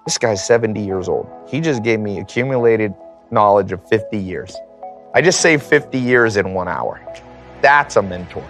This guy's 70 years old. He just gave me accumulated knowledge of 50 years. I just saved 50 years in 1 hour. That's a mentor.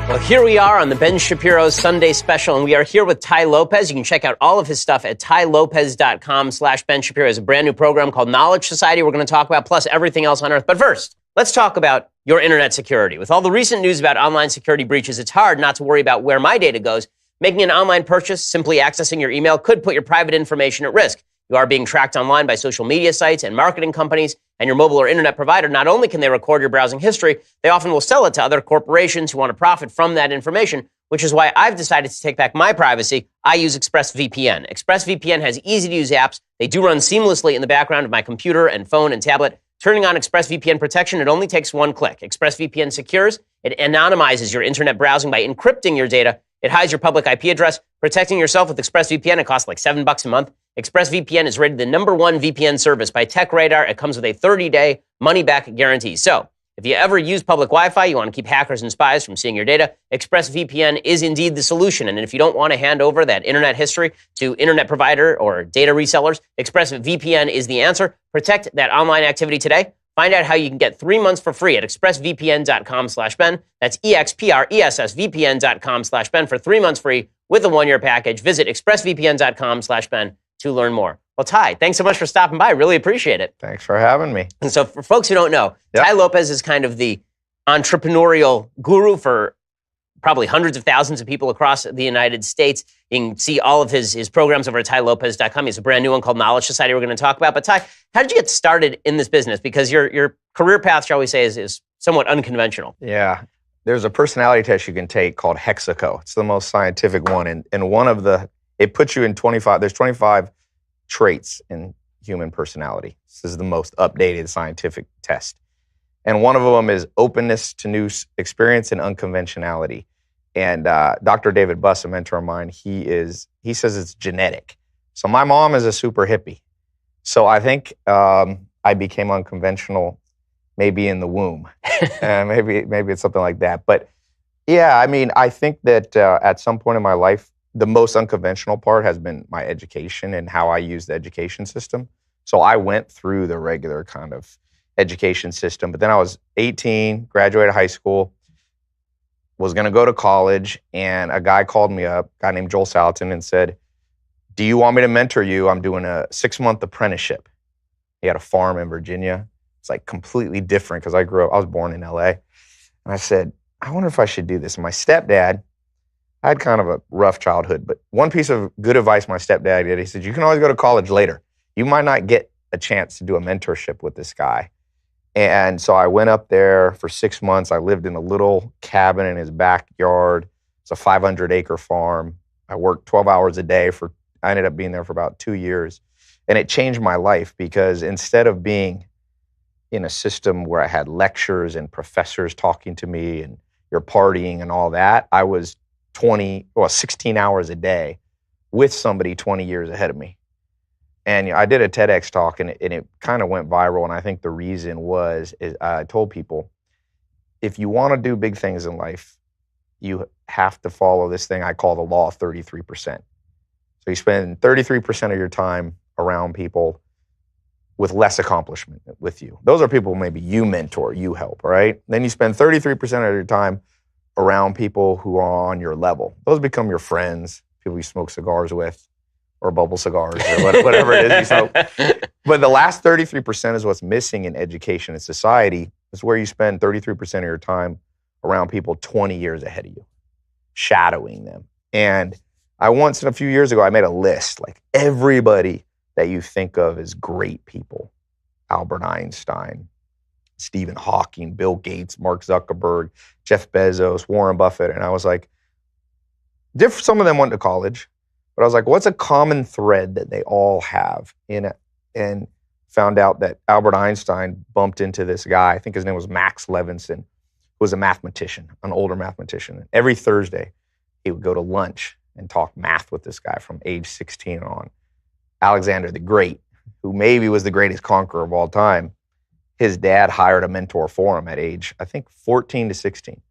Well, here we are on the Ben Shapiro Sunday Special, and we are here with Tai Lopez. You can check out all of his stuff at tailopez.com/Ben Shapiro. He has a brand new program called Knowledge Society we're going to talk about, plus everything else on earth. But first, let's talk about your internet security. With all the recent news about online security breaches, it's hard not to worry about where my data goes. Making an online purchase, simply accessing your email, could put your private information at risk. You are being tracked online by social media sites and marketing companies, and your mobile or internet provider, not only can they record your browsing history, they often will sell it to other corporations who want to profit from that information, which is why I've decided to take back my privacy. I use ExpressVPN. ExpressVPN has easy-to-use apps. They do run seamlessly in the background of my computer and phone and tablet. Turning on ExpressVPN protection, it only takes one click. ExpressVPN secures. It anonymizes your internet browsing by encrypting your data. It hides your public IP address. Protecting yourself with ExpressVPN, it costs like $7 a month. ExpressVPN is rated the #1 VPN service by TechRadar. It comes with a 30-day money-back guarantee. So, if you ever use public Wi-Fi, you want to keep hackers and spies from seeing your data, ExpressVPN is indeed the solution. And if you don't want to hand over that internet history to internet provider or data resellers, ExpressVPN is the answer. Protect that online activity today. Find out how you can get 3 months for free at expressvpn.com/Ben. That's expressvpn.com/Ben for 3 months free with a 1-year package. Visit expressvpn.com/Ben to learn more. Well, Tai, thanks so much for stopping by. Really appreciate it. Thanks for having me. And so for folks who don't know, yep, Tai Lopez is kind of the entrepreneurial guru for probably hundreds of thousands of people across the United States. You can see all of his programs over at tailopez.com. He has a brand new one called Knowledge Society we're going to talk about. But Tai, how did you get started in this business? Because your career path, shall we say, is somewhat unconventional. Yeah. There's a personality test you can take called Hexaco. It's the most scientific one. And one of it puts you in 25, there's 25 traits in human personality. This is the most updated scientific test. And one of them is openness to new experience and unconventionality. And Dr. David Buss, a mentor of mine, he says it's genetic. So my mom is a super hippie. So I think I became unconventional maybe in the womb. Maybe it's something like that. But yeah, I mean, I think that at some point in my life, the most unconventional part has been my education and how I use the education system. So I went through the regular kind of education system, but then I was 18, graduated high school, was going to go to college, and a guy called me up, a guy named Joel Salatin, and said, "Do you want me to mentor you? I'm doing a 6-month apprenticeship." He had a farm in Virginia. It's like completely different because I was born in LA. And I said, I wonder if I should do this. And my stepdad, I had kind of a rough childhood, but one piece of good advice my stepdad did, he said, you can always go to college later. You might not get a chance to do a mentorship with this guy. And so I went up there for 6 months. I lived in a little cabin in his backyard. It's a 500-acre farm. I worked 12 hours a day I ended up being there for about 2 years. And it changed my life because instead of being in a system where I had lectures and professors talking to me and you're partying and all that, I was 16 hours a day with somebody 20 years ahead of me. And I did a TEDx talk and it kind of went viral. And I think the reason is I told people, if you want to do big things in life, you have to follow this thing I call the law of 33%. So you spend 33% of your time around people with less accomplishment with you. Those are people maybe you mentor, you help, right? Then you spend 33% of your time around people who are on your level. Those become your friends, people you smoke cigars with, or bubble cigars, or whatever it is you smoke. But the last 33% is what's missing in education and society. It's where you spend 33% of your time around people 20 years ahead of you, shadowing them. And a few years ago, I made a list, like everybody that you think of as great people. Albert Einstein, Stephen Hawking, Bill Gates, Mark Zuckerberg, Jeff Bezos, Warren Buffett. And I was like, some of them went to college, but I was like, what's a common thread that they all have in it? And found out that Albert Einstein bumped into this guy, I think his name was Max Levinson, who was a mathematician, an older mathematician. Every Thursday, he would go to lunch and talk math with this guy from age 16 on. Alexander the Great, who maybe was the greatest conqueror of all time, his dad hired a mentor for him at age, I think, 14 to 16.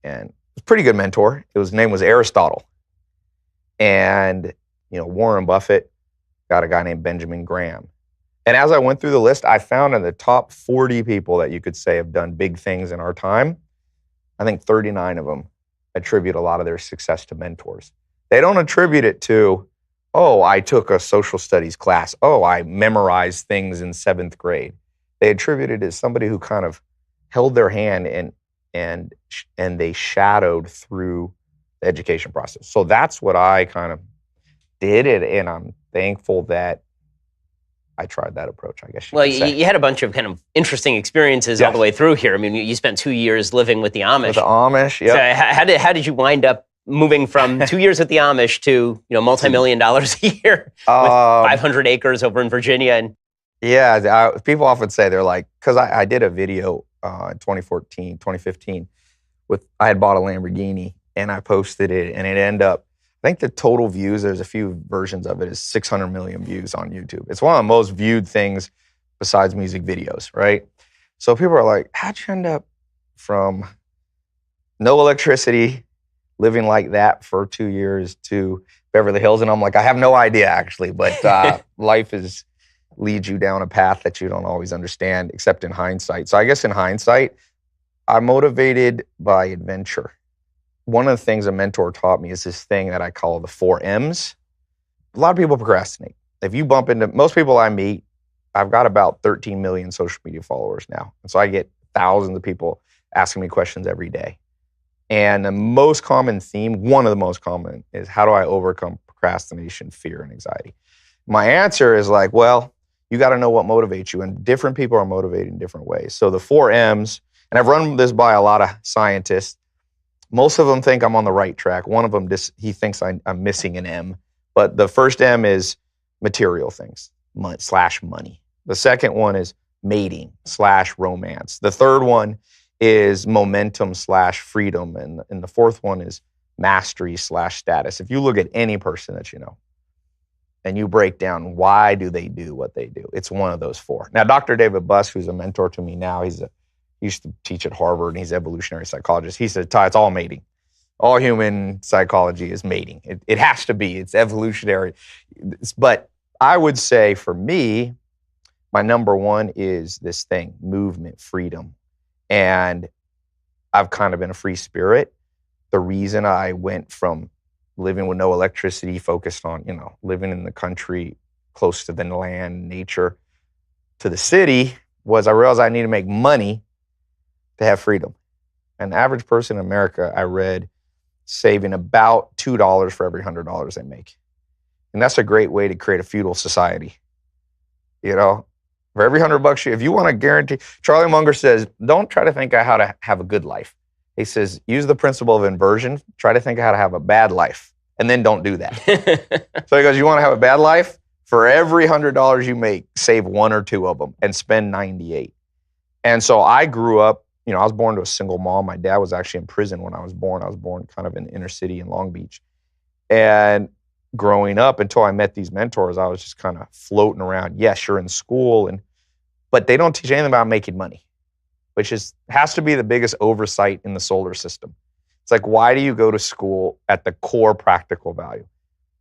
And it was a pretty good mentor. His name was Aristotle. And, Warren Buffett got a guy named Benjamin Graham. And as I went through the list, I found in the top 40 people that you could say have done big things in our time, I think 39 of them attribute a lot of their success to mentors. They don't attribute it to, oh, I took a social studies class. Oh, I memorized things in 7th grade. They attribute it as somebody who kind of held their hand and they shadowed through the education process. So that's what I kind of did, and I'm thankful that I tried that approach, I guess you could say. You had a bunch of kind of interesting experiences all the way through here. I mean, you spent 2 years living with the Amish. With the Amish, yeah. So how did you wind up moving from 2 years with the Amish to multi-million dollars a year with 500 acres over in Virginia? And yeah, people often say, they're like, because I did a video in 2015 I had bought a Lamborghini and I posted it, and it ended up, I think the total views, there's a few versions of it, is 600 million views on YouTube. It's one of the most viewed things besides music videos, right? So people are like, how'd you end up from no electricity, living like that for 2 years, to Beverly Hills? And I'm like, I have no idea, actually, but life leads you down a path that you don't always understand, except in hindsight. So I guess in hindsight, I'm motivated by adventure. One of the things a mentor taught me is this thing that I call the 4 M's. A lot of people procrastinate. If you bump into most people I meet, I've got about 13 million social media followers now. And so I get thousands of people asking me questions every day. And the most common theme, one of the most common, is how do I overcome procrastination, fear, and anxiety? My answer is like, well, you got to know what motivates you. And different people are motivated in different ways. So the 4 M's, and I've run this by a lot of scientists. Most of them think I'm on the right track. One of them, he thinks I'm missing an M. But the first M is material things, /money. The second one is mating /romance. The third one is momentum /freedom. And the fourth one is mastery /status. If you look at any person that you know, and you break down why do they do what they do, it's one of those 4. Now, Dr. David Buss, who's a mentor to me now, he used to teach at Harvard, and he's an evolutionary psychologist. He said, Ty, it's all mating. All human psychology is mating. It has to be. It's evolutionary. But I would say for me, my number one is this thing, movement, freedom. And I've kind of been a free spirit. The reason I went from living with no electricity, focused on, living in the country, close to the land, nature, to the city, was I realized I need to make money to have freedom. An average person in America, I read, saving about $2 for every $100 they make. And that's a great way to create a feudal society. For every $100 if you want to guarantee, Charlie Munger says, don't try to think of how to have a good life. He says, use the principle of inversion, try to think of how to have a bad life, and then don't do that. So he goes, you want to have a bad life? For every $100 you make, save 1 or 2 of them and spend 98. And so I grew up, I was born to a single mom. My dad was actually in prison when I was born. I was born kind of in the inner city in Long Beach. And growing up, until I met these mentors, I was just kind of floating around. Yes, you're in school, but they don't teach anything about making money, which has to be the biggest oversight in the solar system. It's like, why do you go to school at the core practical value?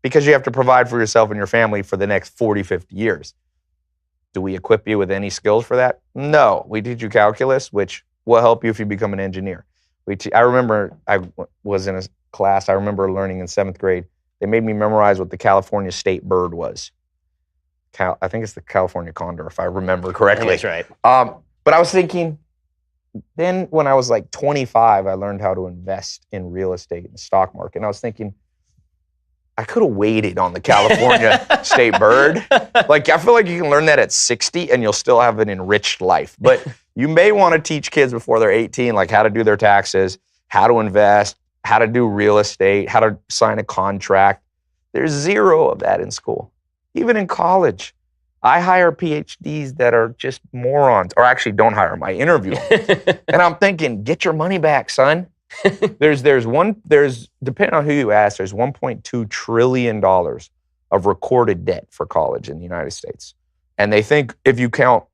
Because you have to provide for yourself and your family for the next 40, 50 years. Do we equip you with any skills for that? No. We teach you calculus, which will help you if you become an engineer. I remember I was in a class, I remember learning in 7th grade, they made me memorize what the California state bird was. I think it's the California condor, if I remember correctly. That's right. But I was thinking, then when I was like 25, I learned how to invest in real estate and the stock market. And I was thinking, I could have waited on the California state bird. Like, I feel like you can learn that at 60 and you'll still have an enriched life. But you may want to teach kids before they're 18, like how to do their taxes, how to invest, how to do real estate, how to sign a contract. There's 0 of that in school. Even in college, I hire PhDs that are just morons, or actually don't hire them, I interview them. And I'm thinking, get your money back, son. There's depending on who you ask, there's $1.2 trillion of recorded debt for college in the United States. And they think if you count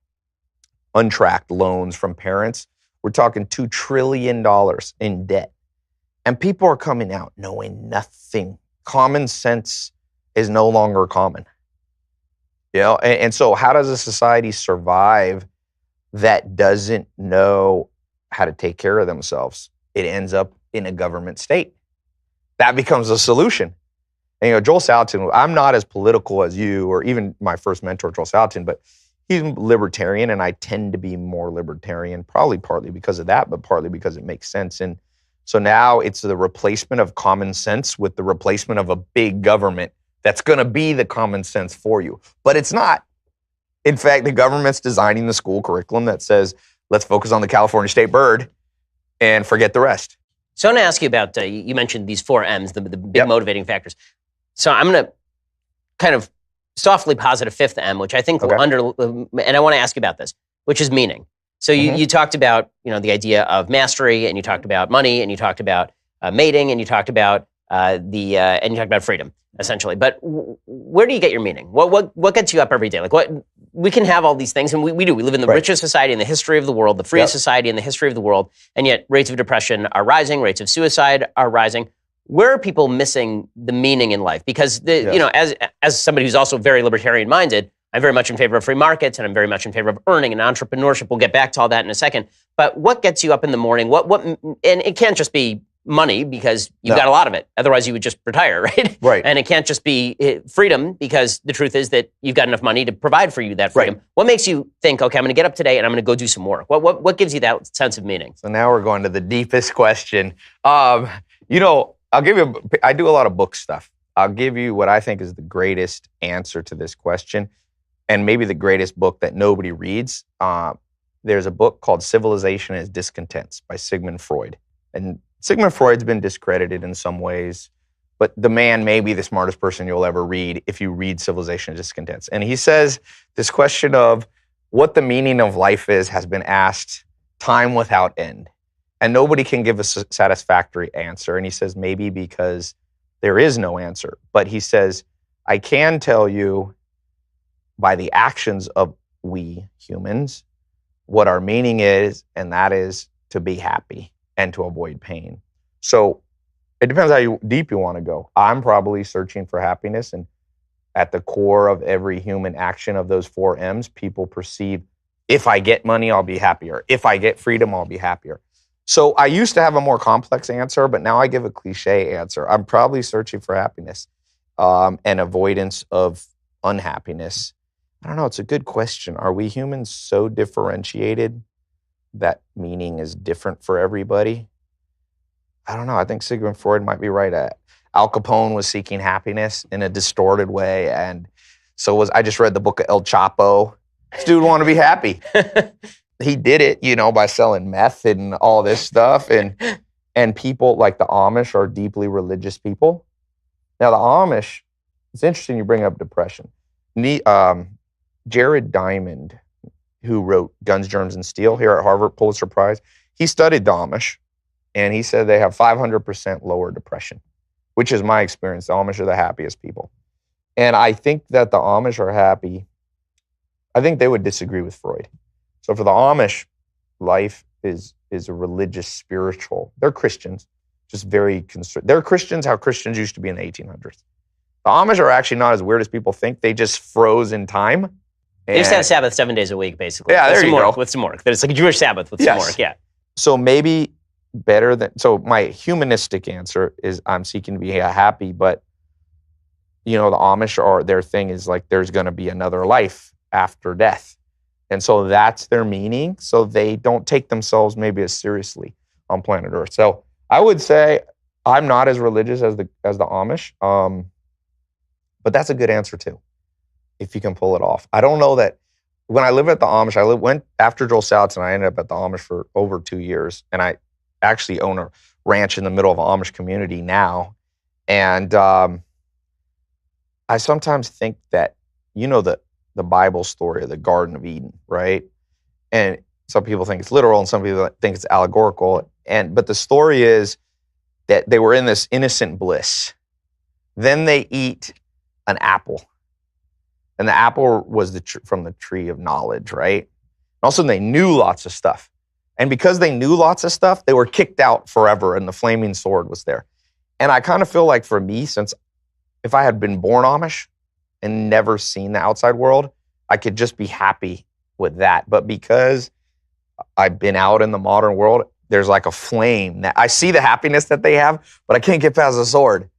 untracked loans from parents. We're talking $2 trillion in debt. And people are coming out knowing nothing. Common sense is no longer common. And so how does a society survive that doesn't know how to take care of themselves? It ends up in a government state. That becomes a solution. And Joel Salatin, I'm not as political as you or even my first mentor, Joel Salatin, but he's libertarian, and I tend to be more libertarian, probably partly because of that, but partly because it makes sense. And so now it's the replacement of common sense with the replacement of a big government that's going to be the common sense for you. But it's not. In fact, the government's designing the school curriculum that says, let's focus on the California state bird and forget the rest. So I want to ask you about, you mentioned these 4 M's, the big motivating factors. So I'm going to kind of softly posit a 5th M, which I think will and I want to ask you about this, which is meaning. So you talked about, the idea of mastery, and you talked about money, and you talked about mating, and you talked about and you talked about freedom, essentially. But where do you get your meaning? What gets you up every day? Like, what we can have all these things, and we do. We live in the richest society in the history of the world, the freest society in the history of the world, and yet rates of depression are rising, rates of suicide are rising. Where are people missing the meaning in life? Because as somebody who's also very libertarian-minded, I'm very much in favor of free markets, and I'm very much in favor of earning and entrepreneurship. We'll get back to all that in a second. But what gets you up in the morning? And it can't just be money, because you've got a lot of it. Otherwise, you would just retire, right? Right. And it can't just be freedom, because the truth is that you've got enough money to provide for you that freedom. Right. What makes you think, okay, I'm going to get up today and I'm going to go do some work? What gives you that sense of meaning? So now we're going to the deepest question. I do a lot of book stuff. I'll give you what I think is the greatest answer to this question, and maybe the greatest book that nobody reads. There's a book called Civilization and Its Discontents by Sigmund Freud. And Sigmund Freud's been discredited in some ways, but the man may be the smartest person you'll ever read if you read Civilization and Its Discontents. And he says this question of what the meaning of life is has been asked time without end. And nobody can give a satisfactory answer. And he says maybe because there is no answer. But he says, I can tell you by the actions of we humans what our meaning is, and that is to be happy and to avoid pain. So it depends how deep you want to go. I'm probably searching for happiness, and at the core of every human action of those 4 M's, people perceive, if I get money, I'll be happier. If I get freedom, I'll be happier. So I used to have a more complex answer, but now I give a cliche answer. I'm probably searching for happiness and avoidance of unhappiness. I don't know. It's a good question. Are we humans so differentiated that meaning is different for everybody? I don't know. I think Sigmund Freud might be right. Al Capone was seeking happiness in a distorted way, and I just read the book of El Chapo. This dude wanted to be happy. He did it, by selling meth and all this stuff. And people like the Amish are deeply religious people. Now, the Amish, it's interesting you bring up depression. Jared Diamond, who wrote Guns, Germs, and Steel here at Harvard, Pulitzer Prize, he studied the Amish, and he said they have 500% lower depression, which is my experience. The Amish are the happiest people. And I think that the Amish are happy. I think they would disagree with Freud. So for the Amish, life is a religious, spiritual. They're Christians, just very they're Christians how Christians used to be in the 1800s. The Amish are actually not as weird as people think. They just froze in time. They just have Sabbath 7 days a week, basically. Yeah, there you go. With some work. It's like a Jewish Sabbath with some work, yeah. So maybe better than, so my humanistic answer is I'm seeking to be happy, but the Amish their thing is like there's going to be another life after death. And so that's their meaning. So they don't take themselves maybe as seriously on planet Earth. So I would say I'm not as religious as the Amish, but that's a good answer too, if you can pull it off. I don't know that when I lived at the Amish, went after Joel Salatin, I ended up at the Amish for over 2 years, and I actually own a ranch in the middle of an Amish community now. And I sometimes think that the Bible story of the Garden of Eden, right? And some people think it's literal and some people think it's allegorical. But the story is that they were in this innocent bliss. Then they eat an apple. And the apple was from the tree of knowledge, right? all of a sudden they knew lots of stuff. And because they knew lots of stuff, they were kicked out forever and the flaming sword was there. And I kind of feel like for me, since if I had been born Amish and never seen the outside world, I could just be happy with that. But because I've been out in the modern world, there's like a flame that I see the happiness that they have, but I can't get past the sword.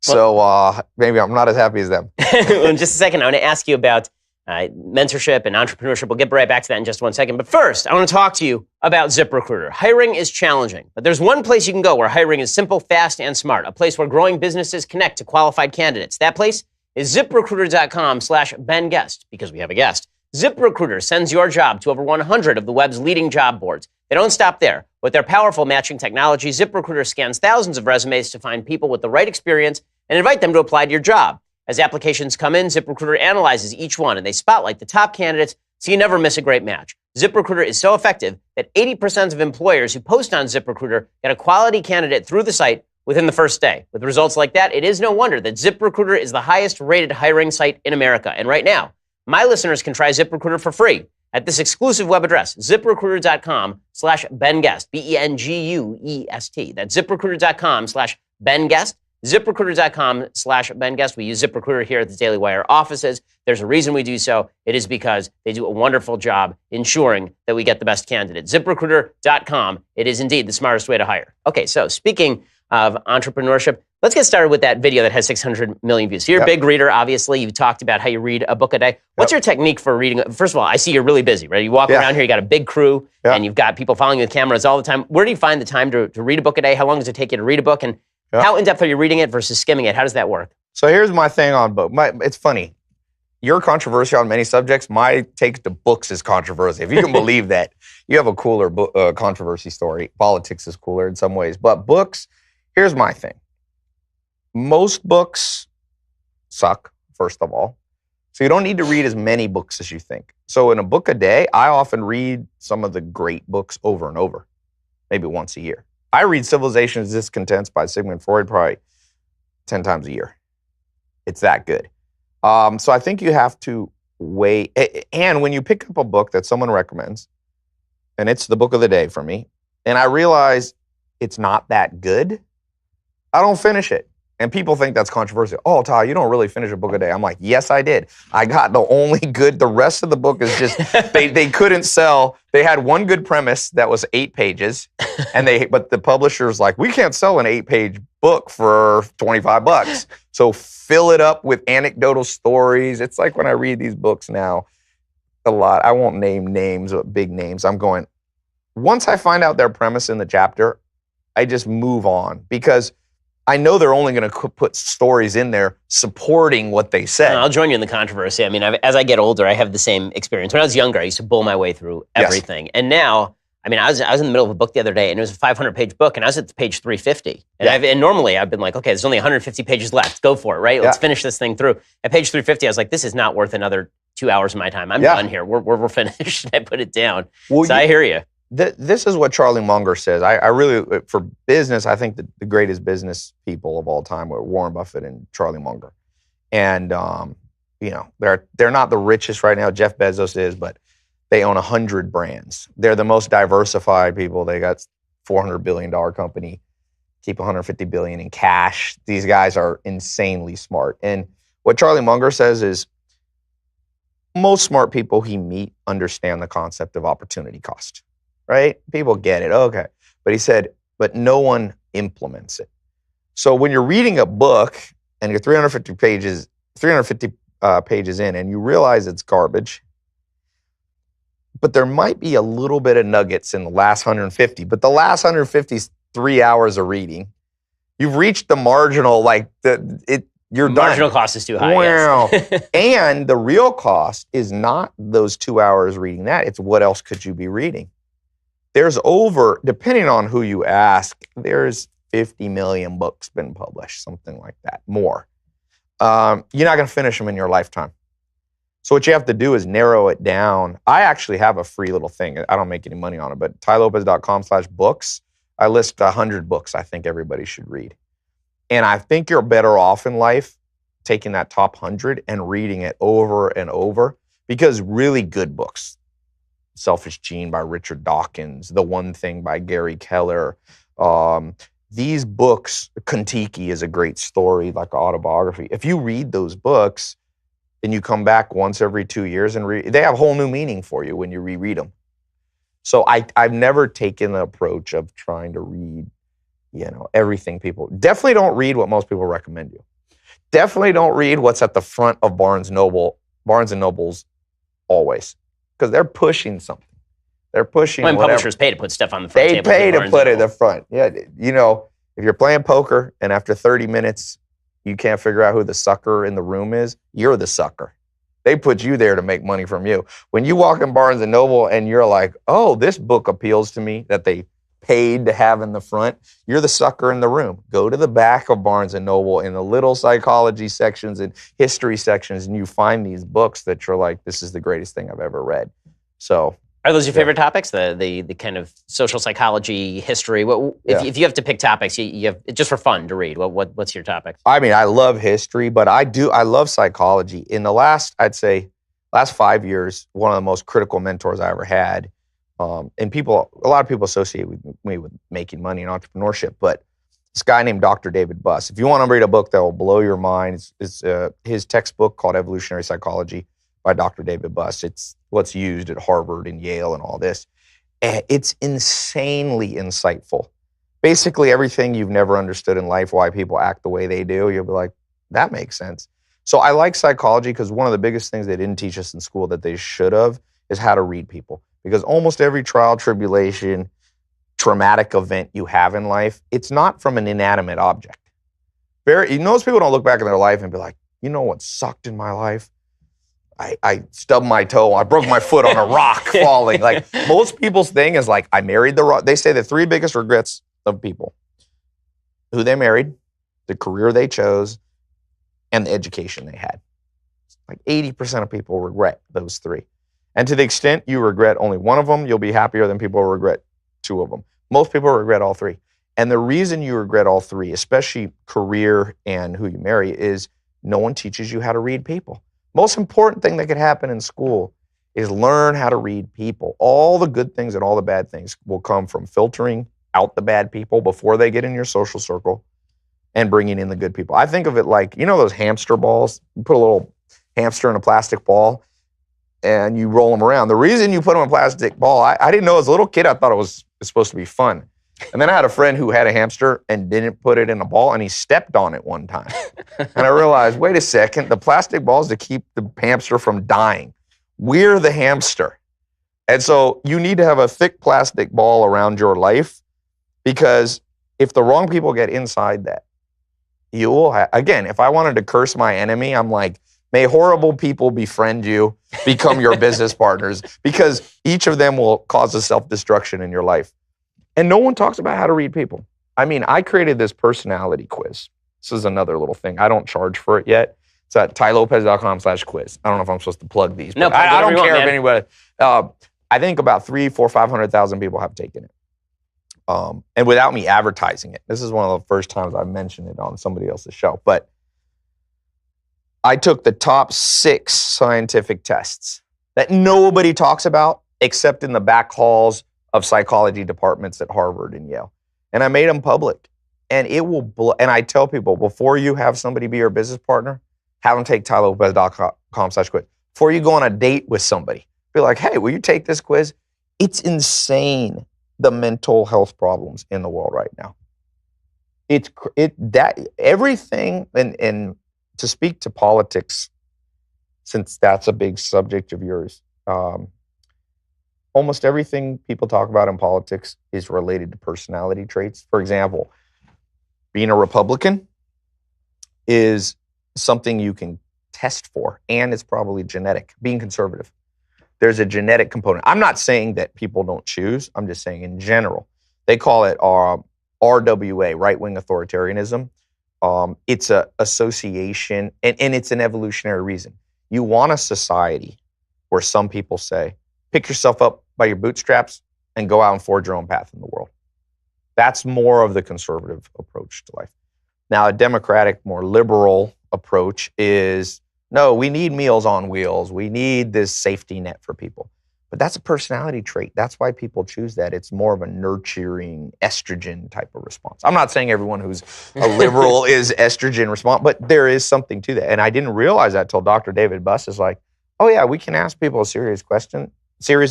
So maybe I'm not as happy as them. Well, in just a second, I want to ask you about mentorship and entrepreneurship. We'll get right back to that in just 1 second. But first, I want to talk to you about ZipRecruiter. Hiring is challenging, but there's one place you can go where hiring is simple, fast, and smart. A place where growing businesses connect to qualified candidates. That place is ZipRecruiter.com/Ben Guest, because we have a guest. ZipRecruiter sends your job to over 100 of the web's leading job boards. They don't stop there. With their powerful matching technology, ZipRecruiter scans thousands of resumes to find people with the right experience and invite them to apply to your job. As applications come in, ZipRecruiter analyzes each one, and they spotlight the top candidates so you never miss a great match. ZipRecruiter is so effective that 80% of employers who post on ZipRecruiter get a quality candidate through the site within the first day. With results like that, it is no wonder that ZipRecruiter is the highest-rated hiring site in America. And right now, my listeners can try ZipRecruiter for free at this exclusive web address, ZipRecruiter.com/Ben Guest, BenGuest. That's ZipRecruiter.com/Ben Guest. ZipRecruiter.com/Ben Guest. We use ZipRecruiter here at the Daily Wire offices. There's a reason we do so. It is because they do a wonderful job ensuring that we get the best candidate. ZipRecruiter.com. It is indeed the smartest way to hire. Okay, so speaking of entrepreneurship, let's get started with that video that has 600 million views. So you're a big reader, obviously. You talked about how you read a book a day. What's your technique for reading? First of all, I see you're really busy, right? You walk around here, you got a big crew, and you've got people following you with cameras all the time. Where do you find the time to read a book a day? How long does it take you to read a book? And how in-depth are you reading it versus skimming it? How does that work? So here's my thing on book. It's funny. You're controversial on many subjects. My take to books is controversy. If you can believe that, you have a cooler controversy story. Politics is cooler in some ways. But books, here's my thing. Most books suck, first of all. So you don't need to read as many books as you think. So in a book a day, I often read some of the great books over and over, maybe once a year. I read Civilization's Discontents by Sigmund Freud probably 10 times a year. It's that good. So I think you have to wait. And when you pick up a book that someone recommends, and it's the book of the day for me, and I realize it's not that good, I don't finish it. And people think that's controversial. Oh, Ty, you don't really finish a book a day. I'm like, yes, I did. I got the only good. The rest of the book is just, they couldn't sell. They had one good premise that was 8 pages. But the publisher's like, we can't sell an 8-page book for $25. So fill it up with anecdotal stories. It's like when I read these books now, a lot. I won't name names, but big names. I'm going, once I find out their premise in the chapter, I just move on because I know they're only going to put stories in there supporting what they said. I'll join you in the controversy. I mean, as I get older, I have the same experience. When I was younger, I used to bull my way through everything. Yes. And now, I mean, I was in the middle of a book the other day, and it was a 500-page book, and I was at page 350. And normally, I've been like, okay, there's only 150 pages left. Go for it, right? Let's finish this thing through. At page 350, I was like, this is not worth another 2 hours of my time. I'm done here. We're finished. I put it down. Well, I hear you. This is what Charlie Munger says. I really, for business, I think the greatest business people of all time were Warren Buffett and Charlie Munger. And, they're not the richest right now. Jeff Bezos is, but they own 100 brands. They're the most diversified people. They got $400 billion company, keep $150 billion in cash. These guys are insanely smart. And what Charlie Munger says is most smart people he meet understand the concept of opportunity cost. Right? People get it. Okay. But he said, but no one implements it. So when you're reading a book and you're 350 pages in and you realize it's garbage, but there might be a little bit of nuggets in the last 150, but the last 150 is 3 hours of reading. You've reached the marginal, you're done. Marginal cost is too high. Wow. Yes. And the real cost is not those 2 hours reading that. It's what else could you be reading? There's depending on who you ask, there's 50 million books been published, something like that, more. You're not going to finish them in your lifetime. So what you have to do is narrow it down. I actually have a free little thing. I don't make any money on it, but tylopez.com/books, I list 100 books I think everybody should read. And I think you're better off in life taking that top 100 and reading it over and over because really good books, Selfish Gene by Richard Dawkins, The One Thing by Gary Keller. These books, Kentucky is a great story, like an autobiography. If you read those books and you come back once every 2 years and read, they have whole new meaning for you when you reread them. So I've never taken the approach of trying to read, everything people. Definitely don't read what most people recommend you. Definitely don't read what's at the front of Barnes and Nobles always, because they're pushing something. They're pushing when whatever. Publishers pay to put stuff on the front table. They pay to put it in the front. Yeah, if you're playing poker and after 30 minutes you can't figure out who the sucker in the room is, you're the sucker. They put you there to make money from you. When you walk in Barnes & Noble and you're like, oh, this book appeals to me, that they paid to have in the front, you're the sucker in the room. Go to the back of Barnes & Noble in the little psychology sections and history sections, and you find these books that you're like, this is the greatest thing I've ever read. So, are those your favorite topics? The kind of social psychology, history? If you have to pick topics, you have just for fun to read. What's your topic? I mean, I love history, but I love psychology. In the last 5 years, one of the most critical mentors I ever had, and a lot of people associate me with making money and entrepreneurship, but this guy named Dr. David Buss. If you want to read a book that will blow your mind, it's his textbook called Evolutionary Psychology by Dr. David Buss. It's what's used at Harvard and Yale and all this. And it's insanely insightful. Basically, everything you've never understood in life, why people act the way they do, you'll be like, that makes sense. So I like psychology because one of the biggest things they didn't teach us in school that they should have is how to read people. Because almost every trial, tribulation, traumatic event you have in life, it's not from an inanimate object. Most people don't look back in their life and be like, you know what sucked in my life? I stubbed my toe. I broke my foot on a rock falling. Like, most people's thing is like, I married the wrong. They say the three biggest regrets of people: who they married, the career they chose, and the education they had. Like 80% of people regret those three. And to the extent you regret only one of them, you'll be happier than people who regret two of them. Most people regret all three. And the reason you regret all three, especially career and who you marry, is no one teaches you how to read people. Most important thing that could happen in school is learn how to read people. All the good things and all the bad things will come from filtering out the bad people before they get in your social circle and bringing in the good people. I think of it like, those hamster balls? You put a little hamster in a plastic ball and you roll them around. The reason you put them in a plastic ball, I didn't know as a little kid, I thought it was supposed to be fun. And then I had a friend who had a hamster and didn't put it in a ball, and he stepped on it one time. And I realized, wait a second, the plastic ball is to keep the hamster from dying. We're the hamster. And so you need to have a thick plastic ball around your life, because if the wrong people get inside that, you will have, again, if I wanted to curse my enemy, I'm like, may horrible people befriend you, become your business partners, because each of them will cause a self-destruction in your life. And no one talks about how to read people. I mean, I created this personality quiz. This is another little thing. I don't charge for it yet. It's at tylopez.com/quiz. I don't know if I'm supposed to plug these. No, I don't care if anybody. I think about 500,000 people have taken it. And without me advertising it. This is one of the first times I've mentioned it on somebody else's show. But I took the top 6 scientific tests that nobody talks about except in the back halls of psychology departments at Harvard and Yale. And I made them public. And it will and I tell people, before you have somebody be your business partner, have them take tylopez.com/quiz. Before you go on a date with somebody, be like, hey, will you take this quiz? It's insane, the mental health problems in the world right now. Everything, and to speak to politics, since that's a big subject of yours, almost everything people talk about in politics is related to personality traits. For example, being a Republican is something you can test for, and it's probably genetic. Being conservative, there's a genetic component. I'm not saying that people don't choose. I'm just saying in general. They call it RWA, right-wing authoritarianism. It's an association, and it's an evolutionary reason. You want a society where some people say, pick yourself up by your bootstraps and go out and forge your own path in the world. That's more of the conservative approach to life. Now, a democratic, more liberal approach is, no, we need meals on wheels. We need this safety net for people. But that's a personality trait. That's why people choose that. It's more of a nurturing estrogen type of response. I'm not saying everyone who's a liberal is estrogen response, but there is something to that. And I didn't realize that till Dr. David Buss is like, oh yeah, we can ask people a series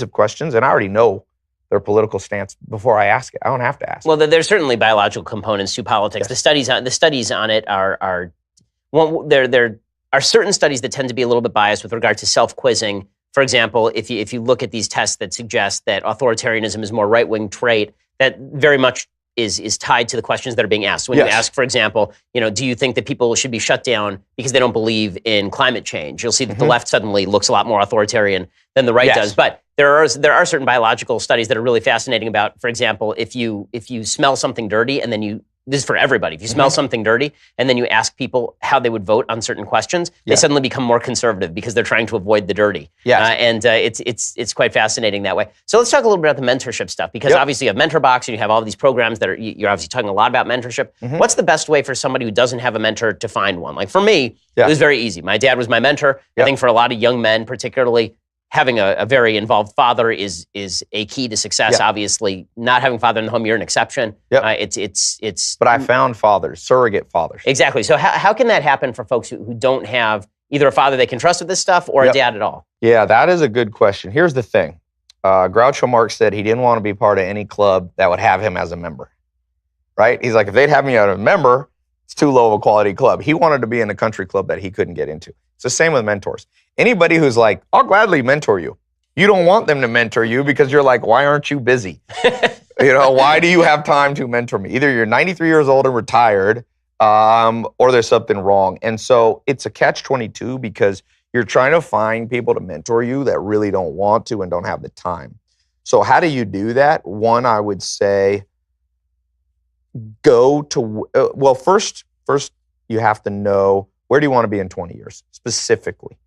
of questions, and I already know their political stance before I ask it. I don't have to ask. Well, there's certainly biological components to politics. Yes. The studies on it are well, there are certain studies that tend to be a little bit biased with regard to self-quizzing. For example, if you look at these tests that suggest that authoritarianism is more right-wing trait, that very much is tied to the questions that are being asked. When you ask, for example, do you think that people should be shut down because they don't believe in climate change? You'll see that the left suddenly looks a lot more authoritarian than the right does. But there are certain biological studies that are really fascinating about, for example, if you smell something dirty and then this is for everybody. If you smell something dirty and then you ask people how they would vote on certain questions, they suddenly become more conservative because they're trying to avoid the dirty. And it's quite fascinating that way. So let's talk a little bit about the mentorship stuff, because obviously you have Mentor Box and you have all these programs that you're obviously talking a lot about mentorship. What's the best way for somebody who doesn't have a mentor to find one? Like for me, it was very easy. My dad was my mentor. I think for a lot of young men, particularly, having a very involved father is a key to success. Obviously, not having a father in the home, you're an exception. It's. But I found fathers, surrogate fathers. Exactly. So how can that happen for folks who don't have either a father they can trust with this stuff or a dad at all? Yeah, that is a good question. Here's the thing. Groucho Marx said he didn't want to be part of any club that would have him as a member. Right? He's like, if they'd have me as a member, it's too low of a quality club. He wanted to be in a country club that he couldn't get into. It's the same with mentors. Anybody who's like, I'll gladly mentor you. You don't want them to mentor you because you're like, why aren't you busy? Why do you have time to mentor me? Either you're 93 years old and retired, or there's something wrong. And so it's a catch-22 because you're trying to find people to mentor you that really don't want to and don't have the time. So how do you do that? One, I would say, first you have to know, where do you want to be in 20 years specifically?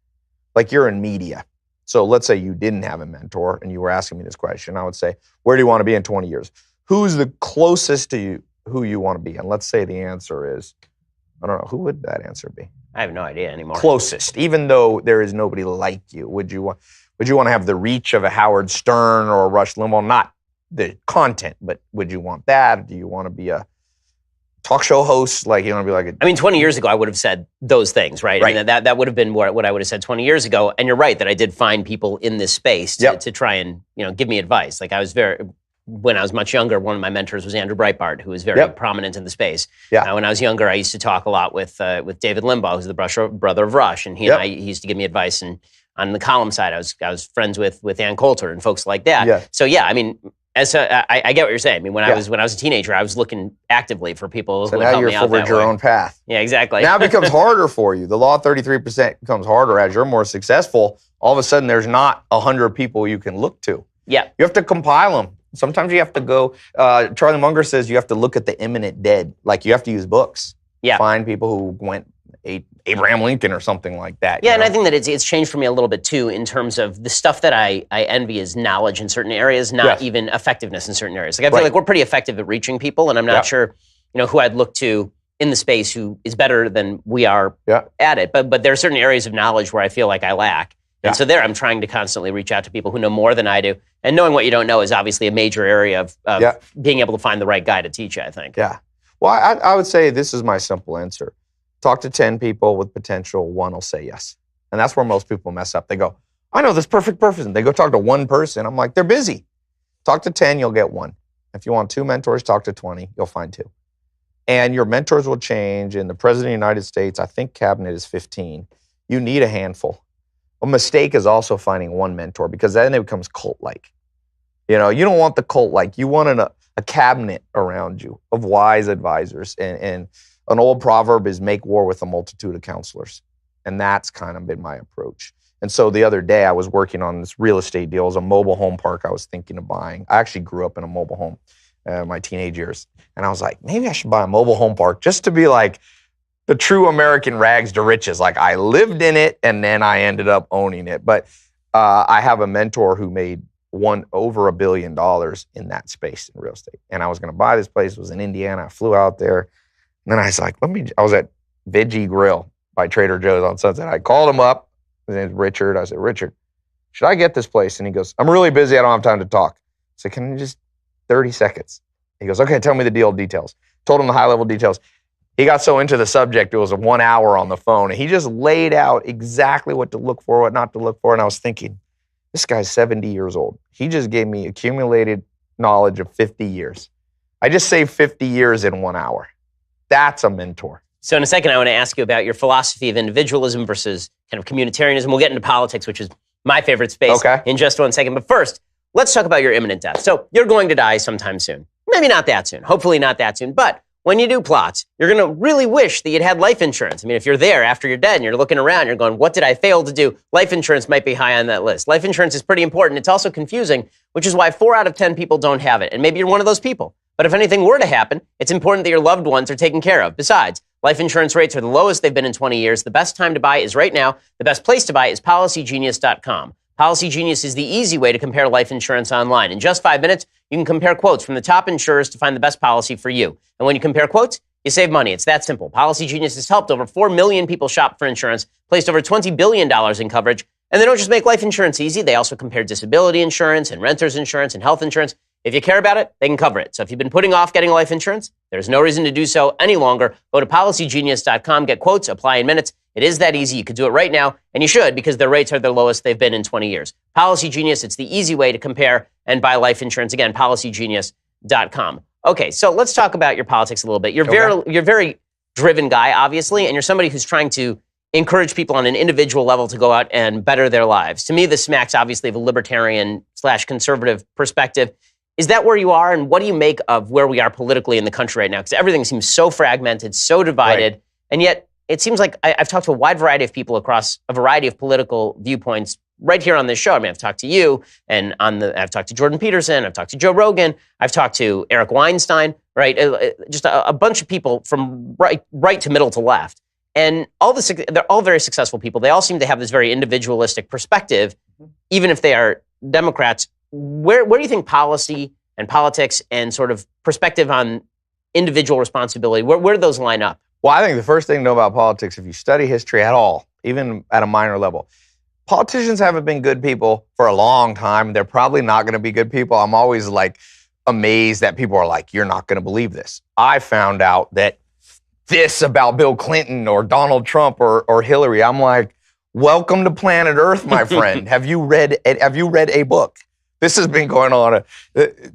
Like you're in media. So let's say you didn't have a mentor and you were asking me this question. I would say, where do you want to be in 20 years? Who's the closest to you, who you want to be? And let's say the answer is, I don't know, who would that answer be? I have no idea anymore. Closest, even though there is nobody like you. Would you want to have the reach of a Howard Stern or a Rush Limbaugh? Not the content, but would you want that? Do you want to be a talk show host, like you want to be like I mean, 20 years ago, I would have said those things, right? I mean, that would have been what I would have said 20 years ago. And you're right that I did find people in this space to try and give me advice. Like when I was much younger, one of my mentors was Andrew Breitbart, who was very prominent in the space. When I was younger, I used to talk a lot with David Limbaugh, who's the brother of Rush, and he used to give me advice. And on the column side, I was friends with Ann Coulter and folks like that. So I mean. I get what you're saying. I mean, when I was a teenager, I was looking actively for people who would help me out that way. So now you're forward your own path. Yeah, exactly. Now it becomes harder for you. The law of 33% becomes harder as you're more successful. All of a sudden, there's not 100 people you can look to. Yeah. You have to compile them. Sometimes you have to go. Charlie Munger says you have to look at the imminent dead. Like you have to use books. Yeah. Find people who went. Abraham Lincoln or something like that. Yeah, and I think that it's changed for me a little bit too in terms of the stuff that I envy is knowledge in certain areas, not even effectiveness in certain areas. Like I feel like we're pretty effective at reaching people, and I'm not sure, who I'd look to in the space who is better than we are at it. But there are certain areas of knowledge where I feel like I lack. And so I'm trying to constantly reach out to people who know more than I do. And knowing what you don't know is obviously a major area of being able to find the right guy to teach you, I think. Yeah. Well, I would say this is my simple answer. Talk to 10 people with potential, one will say yes. And that's where most people mess up. They go, I know this perfect person. They go talk to one person. I'm like, they're busy. Talk to 10, you'll get one. If you want 2 mentors, talk to 20, you'll find 2. And your mentors will change. In the President of the United States, I think cabinet is 15. You need a handful. A mistake is also finding one mentor because then it becomes cult-like. You don't want the cult-like. You want a cabinet around you of wise advisors. And an old proverb is make war with a multitude of counselors. And that's kind of been my approach. And so the other day I was working on this real estate deal. It was a mobile home park I was thinking of buying. I actually grew up in a mobile home in my teenage years. And I was like, maybe I should buy a mobile home park just to be like the true American rags to riches. Like I lived in it and then I ended up owning it. But I have a mentor who made over $1 billion in that space in real estate. And I was going to buy this place. It was in Indiana. I flew out there. And then I was like, I was at Veggie Grill by Trader Joe's on Sunset. I called him up. His name's Richard. I said, Richard, should I get this place? And he goes, I'm really busy. I don't have time to talk. So can you just 30 seconds? He goes, okay, tell me the deal details. Told him the high level details. He got so into the subject, it was a 1 hour on the phone. And he just laid out exactly what to look for, what not to look for. And I was thinking, this guy's 70 years old. He just gave me accumulated knowledge of 50 years. I just saved 50 years in 1 hour. That's a mentor. So in a second, I want to ask you about your philosophy of individualism versus kind of communitarianism. We'll get into politics, which is my favorite space, in just 1 second. But first, let's talk about your imminent death. So you're going to die sometime soon. Maybe not that soon. Hopefully not that soon. But when you do plots, you're going to really wish that you'd had life insurance. I mean, if you're there after you're dead and you're looking around, you're going, what did I fail to do? Life insurance might be high on that list. Life insurance is pretty important. It's also confusing, which is why 4 out of 10 people don't have it. And maybe you're one of those people. But if anything were to happen, it's important that your loved ones are taken care of. Besides, life insurance rates are the lowest they've been in 20 years. The best time to buy is right now. The best place to buy is PolicyGenius.com. PolicyGenius is the easy way to compare life insurance online. In just 5 minutes, you can compare quotes from the top insurers to find the best policy for you. And when you compare quotes, you save money. It's that simple. PolicyGenius has helped over 4 million people shop for insurance, placed over $20 billion in coverage. And they don't just make life insurance easy. They also compare disability insurance and renter's insurance and health insurance. If you care about it, they can cover it. So if you've been putting off getting life insurance, there's no reason to do so any longer. Go to PolicyGenius.com, get quotes, apply in minutes. It is that easy. You could do it right now, and you should because their rates are the lowest they've been in 20 years. PolicyGenius, it's the easy way to compare and buy life insurance. Again, PolicyGenius.com. Okay, so let's talk about your politics a little bit. You're a very driven guy, obviously, and you're somebody who's trying to encourage people on an individual level to go out and better their lives. To me, this smacks, obviously, of a libertarian/conservative perspective. Is that where you are, and what do you make of where we are politically in the country right now? Because everything seems so fragmented, so divided, and yet it seems like I've talked to a wide variety of people across a variety of political viewpoints right here on this show. I mean, I've talked to you, and I've talked to Jordan Peterson, I've talked to Joe Rogan, I've talked to Eric Weinstein, right? Just a bunch of people from right to middle to left. And they're all very successful people. They all seem to have this very individualistic perspective, even if they are Democrats. Where do you think policy and politics and sort of perspective on individual responsibility, where do those line up? Well, I think the first thing to know about politics, if you study history at all, even at a minor level, politicians haven't been good people for a long time. They're probably not going to be good people. I'm always like amazed that people are like, you're not going to believe this. I found out that this about Bill Clinton or Donald Trump or Hillary. I'm like, welcome to planet Earth, my friend. Have you read a book? This has been going on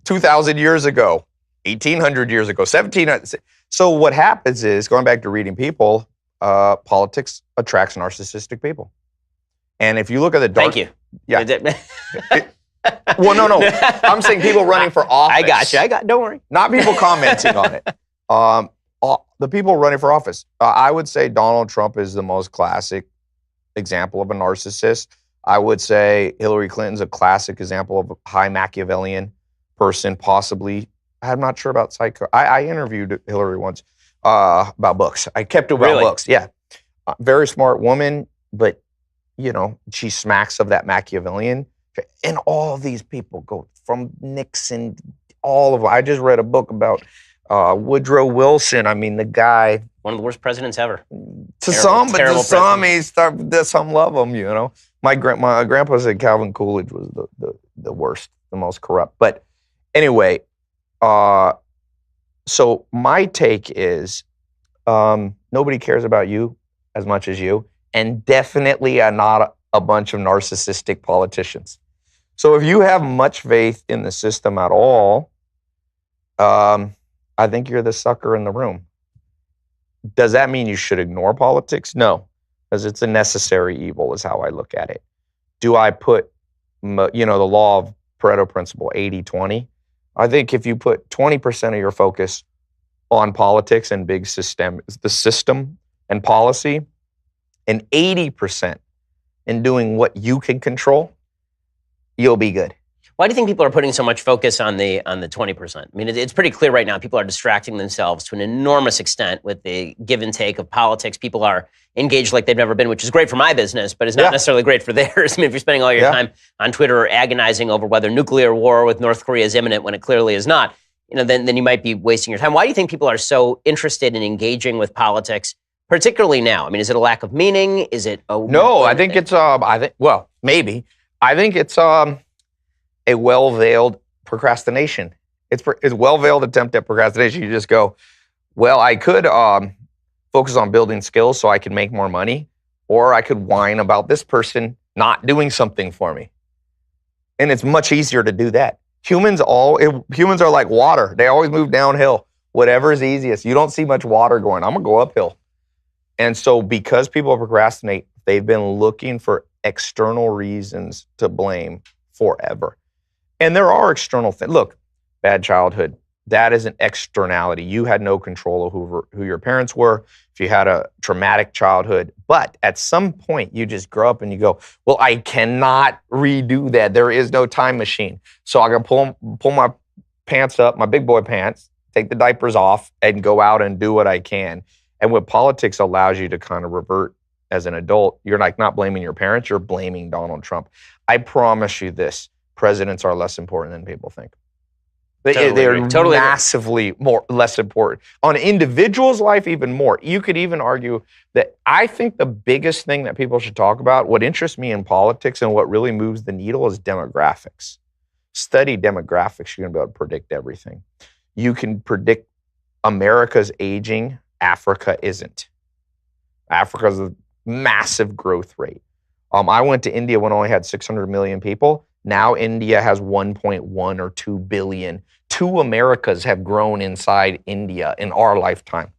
2,000 years ago, 1,800 years ago, 1,700. So what happens is, going back to reading people, politics attracts narcissistic people. And if you look at the dark... Thank you. Yeah. Well, no. I'm saying people running for office. I got you. Don't worry. Not people commenting on it. The people running for office. I would say Donald Trump is the most classic example of a narcissist. I would say Hillary Clinton's a classic example of a high Machiavellian person, possibly. I'm not sure about psycho. I interviewed Hillary once about books. I kept it about books. Yeah. Very smart woman, but, she smacks of that Machiavellian. And all of these people go from Nixon, all of them. I just read a book about Woodrow Wilson. I mean, the guy. One of the worst presidents ever. To some love him, My grandpa said Calvin Coolidge was the worst, the most corrupt. But anyway, so my take is nobody cares about you as much as you, and definitely not a bunch of narcissistic politicians. So if you have much faith in the system at all, I think you're the sucker in the room. Does that mean you should ignore politics? No, because it's a necessary evil is how I look at it. Do I put, the law of Pareto principle, 80-20? I think if you put 20% of your focus on politics and the system and policy, and 80% in doing what you can control, you'll be good. Why do you think people are putting so much focus on the 20%? I mean, it's pretty clear right now. People are distracting themselves to an enormous extent with the give and take of politics. People are engaged like they've never been, which is great for my business, but is not necessarily great for theirs. I mean, if you're spending all your time on Twitter or agonizing over whether nuclear war with North Korea is imminent when it clearly is not, then you might be wasting your time. Why do you think people are so interested in engaging with politics, particularly now? I mean, is it a lack of meaning? Is it No, I think it's maybe. I think it's a well-veiled procrastination. It's well-veiled attempt at procrastination. You just go, well, I could focus on building skills so I can make more money, or I could whine about this person not doing something for me. And it's much easier to do that. Humans are like water. They always move downhill. Whatever is easiest. You don't see much water going, I'm going to go uphill. And so because people procrastinate, they've been looking for external reasons to blame forever. And there are external things. Look, bad childhood. That is an externality. You had no control of who your parents were, if you had a traumatic childhood. But at some point, you just grow up and you go, well, I cannot redo that. There is no time machine. So I can pull my pants up, my big boy pants, take the diapers off, and go out and do what I can. And what politics allows you to kind of revert as an adult, you're like not blaming your parents, you're blaming Donald Trump. I promise you this, presidents are less important than people think. They're massively less important. On an individual's life, even more. You could even argue that I think the biggest thing that people should talk about, what interests me in politics and what really moves the needle is demographics. Study demographics, you're going to be able to predict everything. You can predict America's aging, Africa isn't. Africa's a massive growth rate. I went to India when it only had 600 million people. Now India has 1.1 or 2 billion. 2 Americas have grown inside India in our lifetime.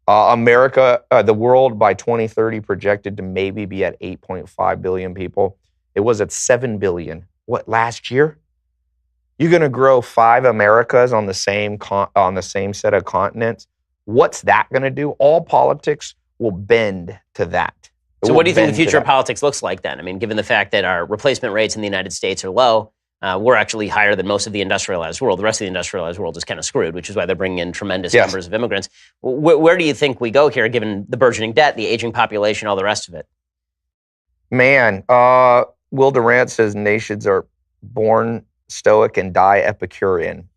The world by 2030 projected to maybe be at 8.5 billion people. It was at 7 billion. Last year? You're going to grow 5 Americas on the same set of continents. What's that going to do? All politics will bend to that. So what do you think the future of politics looks like then? I mean, given the fact that our replacement rates in the United States are low, we're actually higher than most of the industrialized world. The rest of the industrialized world is kind of screwed, which is why they're bringing in tremendous numbers of immigrants. Where do you think we go here, given the burgeoning debt, the aging population, all the rest of it? Man, Will Durant says nations are born stoic and die Epicurean.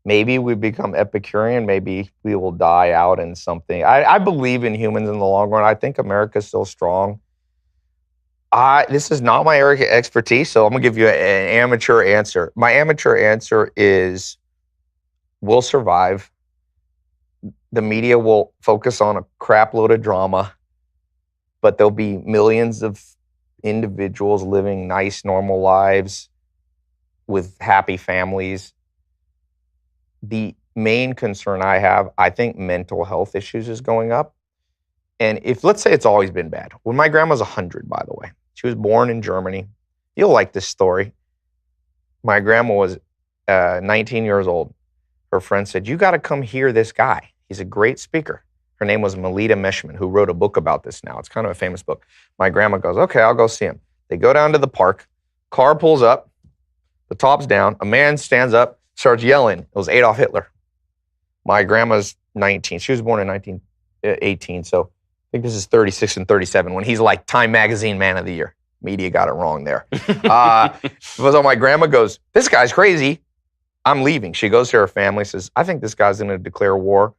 Maybe we become Epicurean. Maybe we will die out in something. I believe in humans in the long run. I think America's still strong. This is not my area of expertise, so I'm going to give you an amateur answer. My amateur answer is we'll survive. The media will focus on a crap load of drama, but there'll be millions of individuals living nice, normal lives with happy families. The main concern I have, I think mental health issues is going up. And let's say it's always been bad. When my grandma's 100, by the way, she was born in Germany. You'll like this story. My grandma was 19 years old. Her friend said, you got to come hear this guy. He's a great speaker. Her name was Melita Meshman, who wrote a book about this now. It's kind of a famous book. My grandma goes, okay, I'll go see him. They go down to the park. Car pulls up. The top's down. A man stands up, starts yelling. It was Adolf Hitler. My grandma's 19. She was born in 1918, so I think this is 36 and 37 when he's like Time Magazine Man of the Year. Media got it wrong there. So my grandma goes, this guy's crazy. I'm leaving. She goes to her family, says, I think this guy's going to declare war.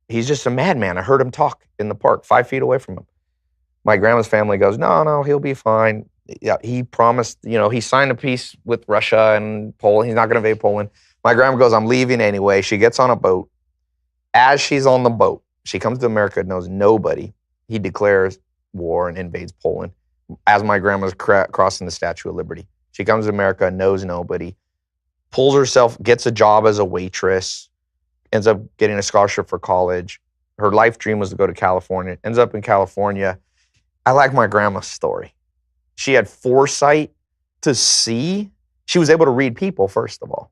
He's just a madman. I heard him talk in the park 5 feet away from him. My grandma's family goes, no, he'll be fine. Yeah, he promised, he signed a peace with Russia and Poland. He's not going to invade Poland. My grandma goes, I'm leaving anyway. She gets on a boat. As she's on the boat, she comes to America, knows nobody. He declares war and invades Poland. As my grandma's crossing the Statue of Liberty. She comes to America, knows nobody, pulls herself, gets a job as a waitress, ends up getting a scholarship for college. Her life dream was to go to California, ends up in California. I like my grandma's story. She had foresight to see. She was able to read people, first of all.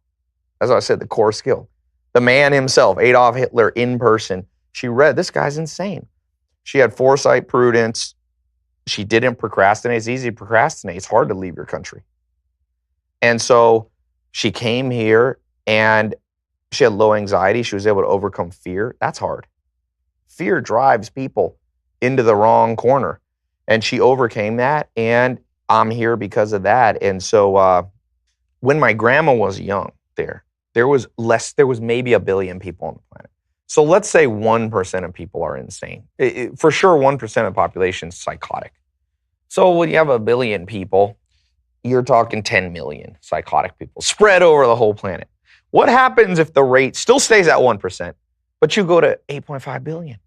As I said, the core skill. The man himself, Adolf Hitler, in person. She read, this guy's insane. She had foresight, prudence. She didn't procrastinate. It's easy to procrastinate. It's hard to leave your country. And so she came here and she had low anxiety. She was able to overcome fear. That's hard. Fear drives people into the wrong corner. And she overcame that, and I'm here because of that. And so when my grandma was young there was maybe 1 billion people on the planet. So let's say 1% of people are insane. For sure, 1% of the population is psychotic. So when you have 1 billion people, you're talking 10 million psychotic people spread over the whole planet. What happens if the rate still stays at 1%, but you go to 8.5 billion?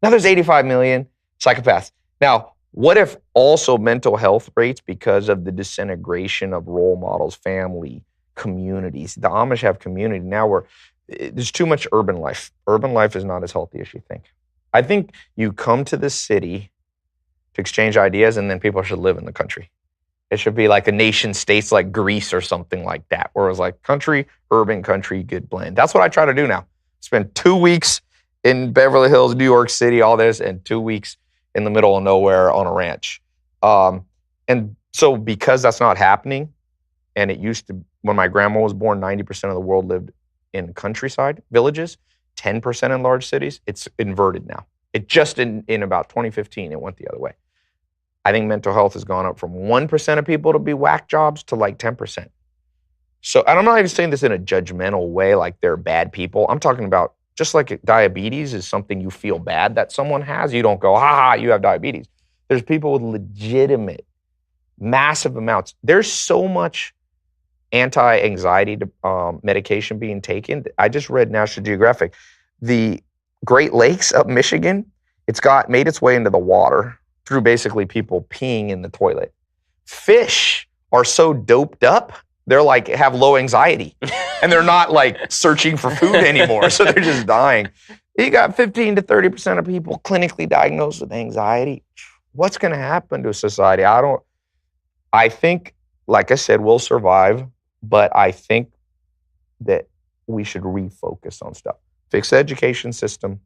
Now there's 85 million psychopaths. Now, what if also mental health rates, because of the disintegration of role models, family, communities? The Amish have community. Now there's too much urban life. Urban life is not as healthy as you think. I think you come to the city to exchange ideas, and then people should live in the country. It should be like a nation states like Greece or something like that, where it was like country, urban, country, good blend. That's what I try to do now. Spend 2 weeks in Beverly Hills, New York City, all this, and 2 weeks in the middle of nowhere on a ranch. And so because that's not happening, and it used to, when my grandma was born, 90% of the world lived in countryside villages, 10% in large cities. It's inverted now. It just in about 2015, it went the other way. I think mental health has gone up from 1% of people to be whack jobs to like 10%. So, and I'm not even saying this in a judgmental way, like they're bad people. I'm talking about just like diabetes is something you feel bad that someone has. You don't go, ha, you have diabetes. There's people with legitimate, massive amounts. There's so much anti-anxiety medication being taken. I just read National Geographic. The Great Lakes up Michigan, it's made its way into the water through basically people peeing in the toilet. Fish are so doped up, they're like have low anxiety and they're not like searching for food anymore. So they're just dying. You got 15 to 30% of people clinically diagnosed with anxiety. What's going to happen to society? I think, like I said, we'll survive, but I think that we should refocus on stuff. Fix the education system,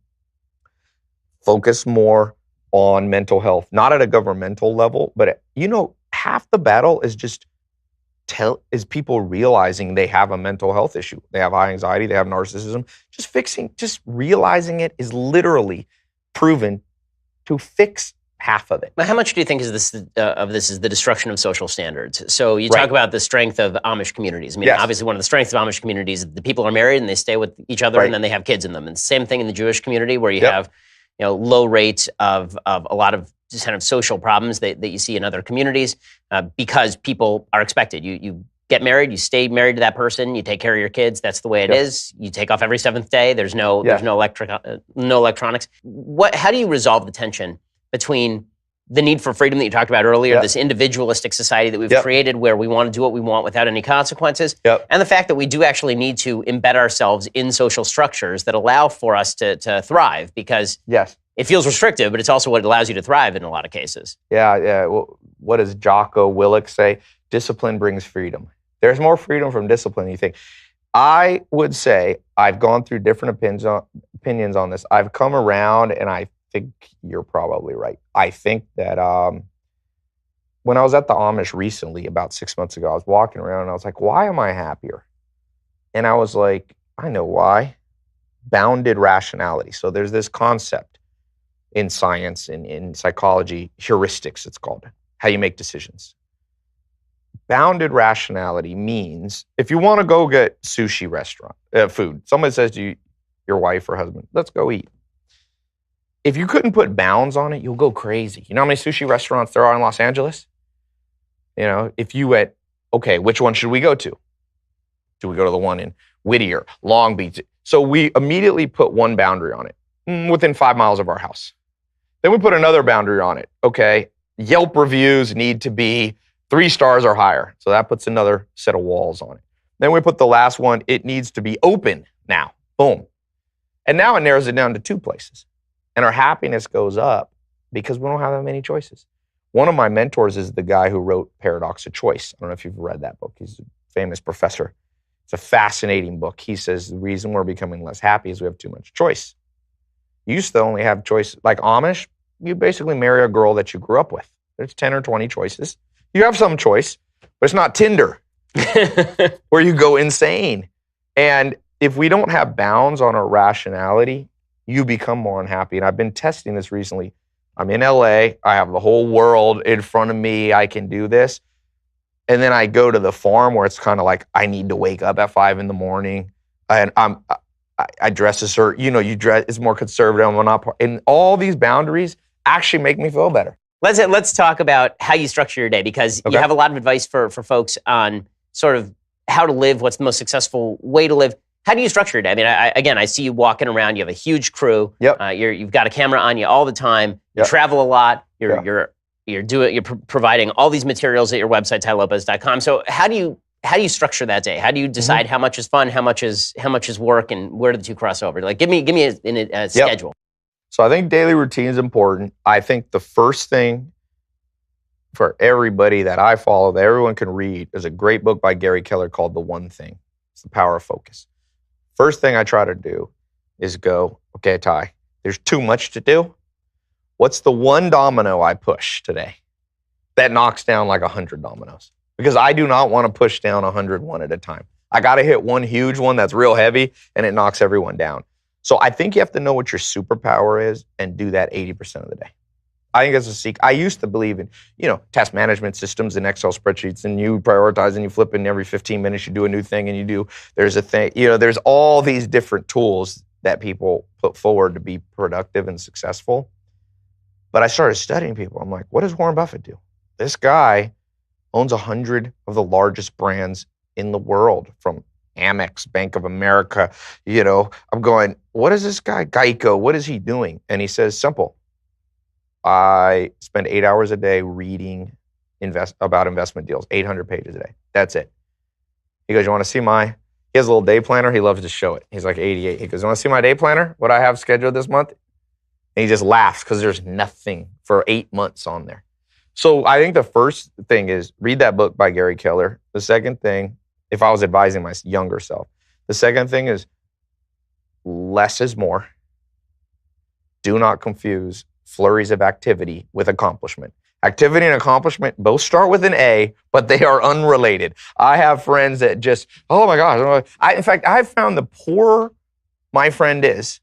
focus more on mental health, not at a governmental level, but half the battle is just is people realizing they have a mental health issue. They have high anxiety, they have narcissism. Just realizing it is literally proven to fix half of it. But how much do you think is this is the destruction of social standards? So you talk about the strength of Amish communities. I mean, obviously one of the strengths of Amish communities is the people are married and they stay with each other and then they have kids in them. And same thing in the Jewish community where you have low rates of a lot of just kind of social problems that you see in other communities because people are expected. You get married, you stay married to that person, you take care of your kids. That's the way it is. You take off every 7th day. There's no electronics. How do you resolve the tension between the need for freedom that you talked about earlier, this individualistic society that we've created where we want to do what we want without any consequences, and the fact that we do actually need to embed ourselves in social structures that allow for us to thrive because it feels restrictive, but it's also what allows you to thrive in a lot of cases. Yeah. Well, what does Jocko Willink say? Discipline brings freedom. There's more freedom from discipline than you think. I would say I've gone through different opinions on this. I've come around, and I think you're probably right. I think that when I was at the Amish recently, about 6 months ago, I was walking around and I was like, why am I happier? And I was like, I know why. Bounded rationality. So there's this concept in science, in psychology, heuristics it's called, how you make decisions. Bounded rationality means if you want to go get sushi restaurant food, somebody says to you, your wife or husband, let's go eat. If you couldn't put bounds on it, you'll go crazy. You know how many sushi restaurants there are in Los Angeles? If you went, okay, which one should we go to? Do we go to the one in Whittier, Long Beach? So we immediately put one boundary on it, within 5 miles of our house. Then we put another boundary on it. Okay, Yelp reviews need to be 3 stars or higher. So that puts another set of walls on it. Then we put the last one, it needs to be open now. Boom. And now it narrows it down to 2 places. And our happiness goes up because we don't have that many choices. One of my mentors is the guy who wrote Paradox of Choice. I don't know if you've read that book. He's a famous professor. It's a fascinating book. He says the reason we're becoming less happy is we have too much choice. You used to only have choice. Like Amish, you basically marry a girl that you grew up with. There's 10 or 20 choices. You have some choice, but it's not Tinder where you go insane. And if we don't have bounds on our rationality, you become more unhappy. And I've been testing this recently. I'm in LA. I have the whole world in front of me. I can do this. And then I go to the farm where it's kind of like I need to wake up at 5 a.m. And I dress a certain, you dress, it's more conservative. And all these boundaries actually make me feel better. Let's talk about how you structure your day, because you have a lot of advice for folks on sort of how to live, what's the most successful way to live. How do you structure your day? I mean, I see you walking around. You have a huge crew. Yep. You've got a camera on you all the time. You travel a lot. You're providing all these materials at your website, TyLopez.com. So how do you structure that day? How do you decide how much is fun, how much is work, and where do the two cross over? Like, give me a schedule. So I think daily routine is important. I think the first thing for everybody that I follow, that everyone can read, is a great book by Gary Keller called The One Thing. It's The Power of Focus. First thing I try to do is go, okay, Ty, there's too much to do. What's the one domino I push today that knocks down like 100 dominoes? Because I do not want to push down 100 one at a time. I got to hit one huge one that's real heavy and it knocks everyone down. So I think you have to know what your superpower is and do that 80% of the day. I think that's a secret. I used to believe in, task management systems and Excel spreadsheets, and you prioritize and you flip in every 15 minutes, you do a new thing and there's a thing, there's all these different tools that people put forward to be productive and successful. But I started studying people. I'm like, what does Warren Buffett do? This guy owns 100 of the largest brands in the world, from Amex, Bank of America. I'm going, what is this guy? Geico, what is he doing? And he says, simple. I spend 8 hours a day reading about investment deals, 800 pages a day. That's it. He goes, you want to see he has a little day planner. He loves to show it. He's like 88. He goes, you want to see my day planner? What I have scheduled this month? And he just laughs because there's nothing for 8 months on there. So I think the first thing is read that book by Gary Keller. The second thing, if I was advising my younger self, the second thing is less is more. Do not confuse flurries of activity with accomplishment. Activity and accomplishment both start with an A, but they are unrelated. I have friends that just, oh my gosh. In fact, I've found the poorer my friend is,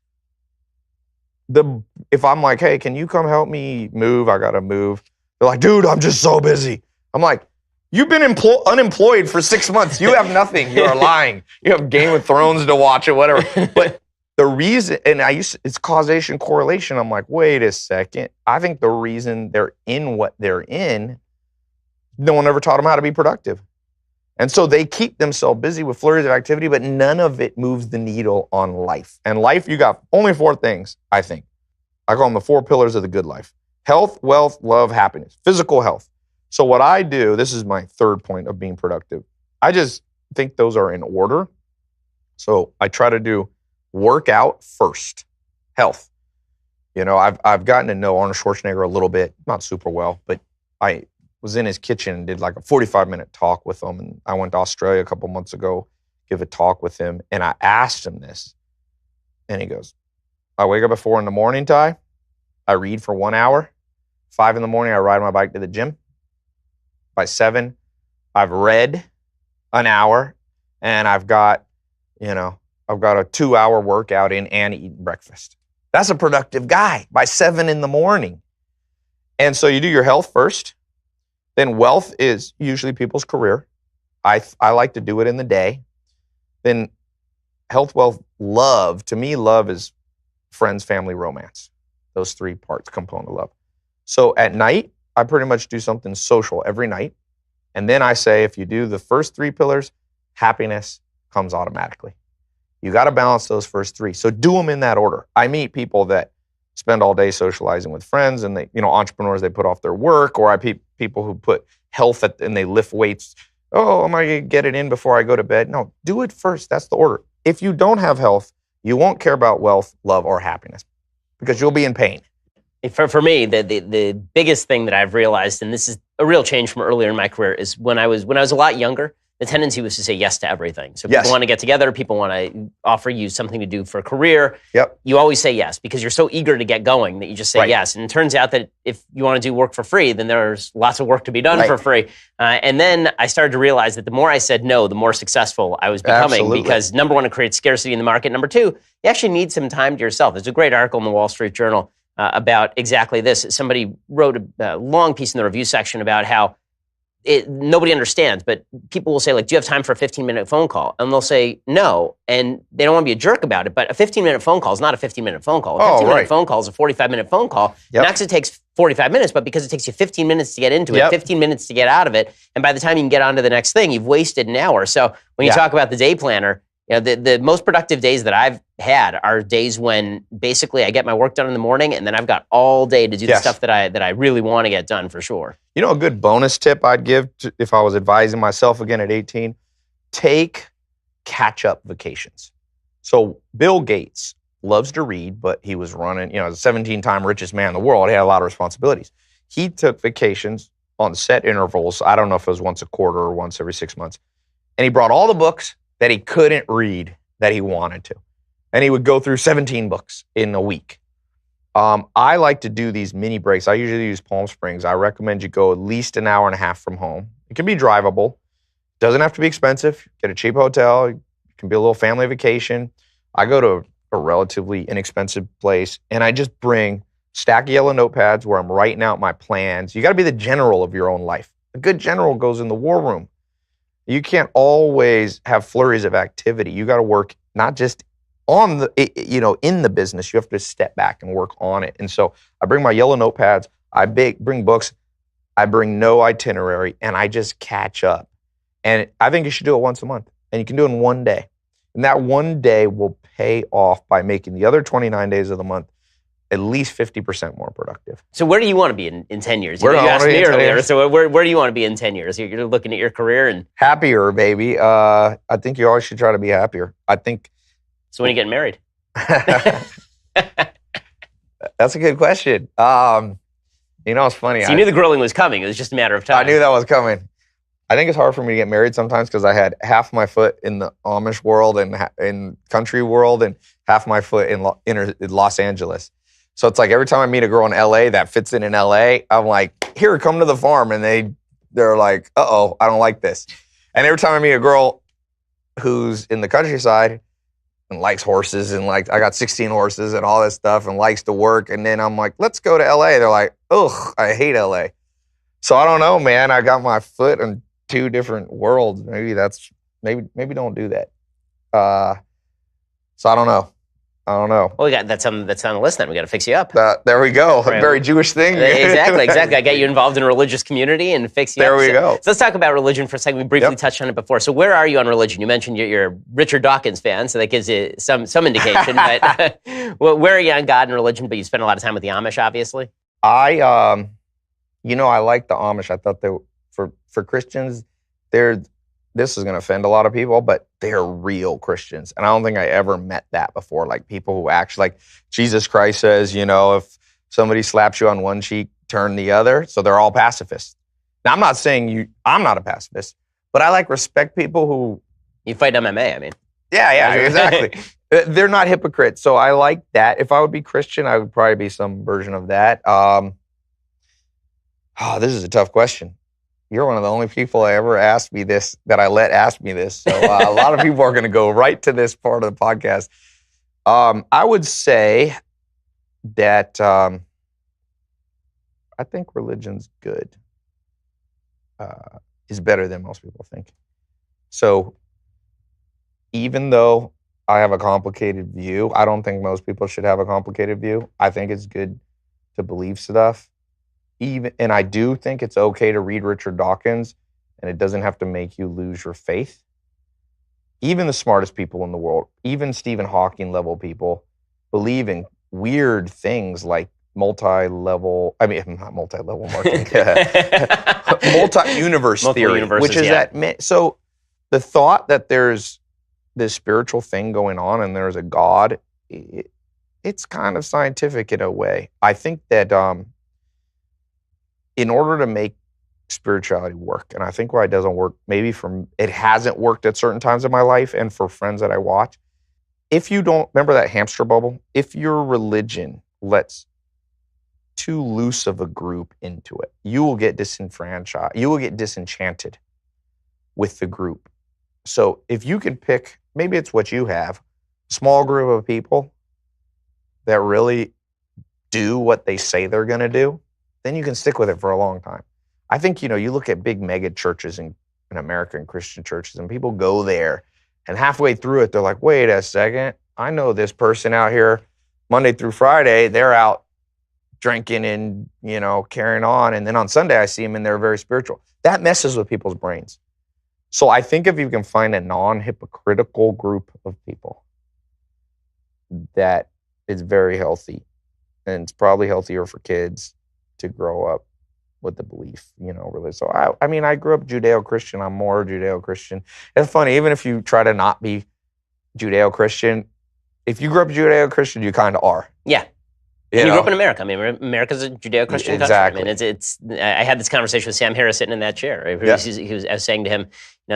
if I'm like, hey, can you come help me move? I got to move. They're like, dude, I'm just so busy. I'm like, you've been unemployed for 6 months. You have nothing. You're lying. You have Game of Thrones to watch or whatever. But the reason, and it's causation correlation. I'm like, wait a second. I think the reason they're in what they're in, no one ever taught them how to be productive. And so they keep themselves busy with flurries of activity, but none of it moves the needle on life. And life, you got only 4 things, I think. I call them the 4 pillars of the good life. Health, wealth, love, happiness. Physical health. So what I do, this is my third point of being productive. I just think those are in order. So I try to do workout first. Health. I've gotten to know Arnold Schwarzenegger a little bit, not super well, but I was in his kitchen and did like a 45-minute talk with him. And I went to Australia a couple months ago, give a talk with him. And I asked him this. And he goes, I wake up at 4 a.m, Ty. I read for 1 hour. 5 a.m, I ride my bike to the gym. By 7, I've read an hour, and I've got a 2-hour workout in and eating breakfast. That's a productive guy by 7 a.m. And so you do your health first. Then wealth is usually people's career. I like to do it in the day. Then health, wealth, love. To me, love is friends, family, romance. Those 3 parts, component of love. So at night, I pretty much do something social every night. And then I say, if you do the first 3 pillars, happiness comes automatically. You got to balance those first 3. So do them in that order. I meet people that spend all day socializing with friends, and they, entrepreneurs, they put off their work, or I people who put health and they lift weights. Oh, am I going to get it in before I go to bed? No, do it first. That's the order. If you don't have health, you won't care about wealth, love, or happiness because you'll be in pain. For me, the biggest thing that I've realized, and this is a real change from earlier in my career, is when I was a lot younger, the tendency was to say yes to everything. So people want to get together, people want to offer you something to do for a career. Yep. You always say yes because you're so eager to get going that you just say yes. And it turns out that if you want to do work for free, then there's lots of work to be done for free. And then I started to realize that the more I said no, the more successful I was becoming. Absolutely. Because number one, it creates scarcity in the market. Number two, you actually need some time to yourself. There's a great article in the Wall Street Journal about exactly this. Somebody wrote a long piece in the review section about how nobody understands, but people will say, like, do you have time for a 15-minute phone call? And they'll say no, and they don't want to be a jerk about it, but a 15-minute phone call is not a 15-minute phone call. A 15-minute phone call is a 45-minute phone call. Yep. Not because it takes 45 minutes, but because it takes you 15 minutes to get into it, Yep. 15 minutes to get out of it, and by the time you can get on to the next thing, you've wasted an hour. So when you talk about the day planner, the most productive days that I've had are days when basically I get my work done in the morning, and then I've got all day to do the stuff that I really want to get done for sure. You know, a good bonus tip I'd give if I was advising myself again at 18, take catch-up vacations. So Bill Gates loves to read, but he was running, as a 17-time richest man in the world. He had a lot of responsibilities. He took vacations on set intervals. I don't know if it was once a quarter or once every 6 months. And he brought all the books that he couldn't read that he wanted to. And he would go through 17 books in a week. I like to do these mini breaks. I usually use Palm Springs. I recommend you go at least an hour and a half from home. It can be drivable. Doesn't have to be expensive. Get a cheap hotel. It can be a little family vacation. I go to a relatively inexpensive place, and I just bring stack of yellow notepads where I'm writing out my plans. You got to be the general of your own life. A good general goes in the war room. You can't always have flurries of activity. You got to work not just on in the business. You have to step back and work on it. And so I bring my yellow notepads. I bring books. I bring no itinerary, and I just catch up. And I think you should do it once a month, and you can do it in one day. And that one day will pay off by making the other 29 days of the month at least 50% more productive. So where do you want to be in 10 years? Where You do I asked wanna be me in 10 earlier. years? So where do you want to be in 10 years? You're looking at your career and... Happier, baby. I think you always should try to be happier. I think... So when are you getting married? That's a good question. It's funny. So you knew the grilling was coming. It was just a matter of time. I knew that was coming. I think it's hard for me to get married sometimes because I had half my foot in the Amish world and in country world and half my foot in Los Angeles. So it's like every time I meet a girl in LA that fits in LA, I'm like, here, come to the farm. And they're like, uh-oh, I don't like this. And every time I meet a girl who's in the countryside and likes horses and I got 16 horses and all this stuff and likes to work. And then I'm like, let's go to LA. They're like, ugh, I hate LA. So I don't know, man. I got my foot in two different worlds. Maybe don't do that. So I don't know. Well, we got that's on the list then. We got to fix you up. There we go. Right. Very Jewish thing. Exactly. I get you involved in a religious community and fix you up. There we go. So let's talk about religion for a second. We briefly touched on it before. So where are you on religion? You mentioned you're a Richard Dawkins fan, so that gives you some indication. But where are you on God and religion? But you spend a lot of time with the Amish, obviously. I like the Amish. I thought they for Christians, this is going to offend a lot of people, but they're real Christians. And I don't think I ever met that before. Like people who actually, like Jesus Christ says, if somebody slaps you on one cheek, turn the other. So they're all pacifists. Now, I'm not saying I'm not a pacifist, but I respect people who... You fight MMA, I mean. Yeah, exactly. They're not hypocrites. So I like that. If I would be Christian, I would probably be some version of that. This is a tough question. You're one of the only people I ever asked me this, that I let ask me this. So a lot of people are going to go right to this part of the podcast. I would say that I think religion's good. Is better than most people think. So even though I have a complicated view, I don't think most people should have a complicated view. I think it's good to believe stuff. And I do think it's okay to read Richard Dawkins, and it doesn't have to make you lose your faith. Even the smartest people in the world, even Stephen Hawking level people, believe in weird things like not multi-level marketing, multi-universe theory, which is that. So the thought that there's this spiritual thing going on and there's a God, it's kind of scientific in a way. I think that in order to make spirituality work, and I think why it doesn't work, it hasn't worked at certain times in my life and for friends that I watch, if you don't, remember that hamster bubble? If your religion lets too loose of a group into it, you will get disenfranchised. You will get disenchanted with the group. So if you can pick, maybe it's what you have, a small group of people that really do what they say they're going to do, then you can stick with it for a long time. I think, you look at big mega churches in American Christian churches, and people go there, and halfway through it, they're like, wait a second, I know this person out here Monday through Friday, they're out drinking and, carrying on. And then on Sunday, I see them and they're very spiritual. That messes with people's brains. So I think if you can find a non-hypocritical group of people that is very healthy, and it's probably healthier for kids to grow up with the belief, really. So I grew up Judeo-Christian. I'm more Judeo-Christian. It's funny, even if you try to not be Judeo-Christian, if you grew up Judeo-Christian, you kind of are. Yeah. You grew up in America. I mean, America's a Judeo-Christian exactly. country. I mean, I had this conversation with Sam Harris sitting in that chair. I was saying to him,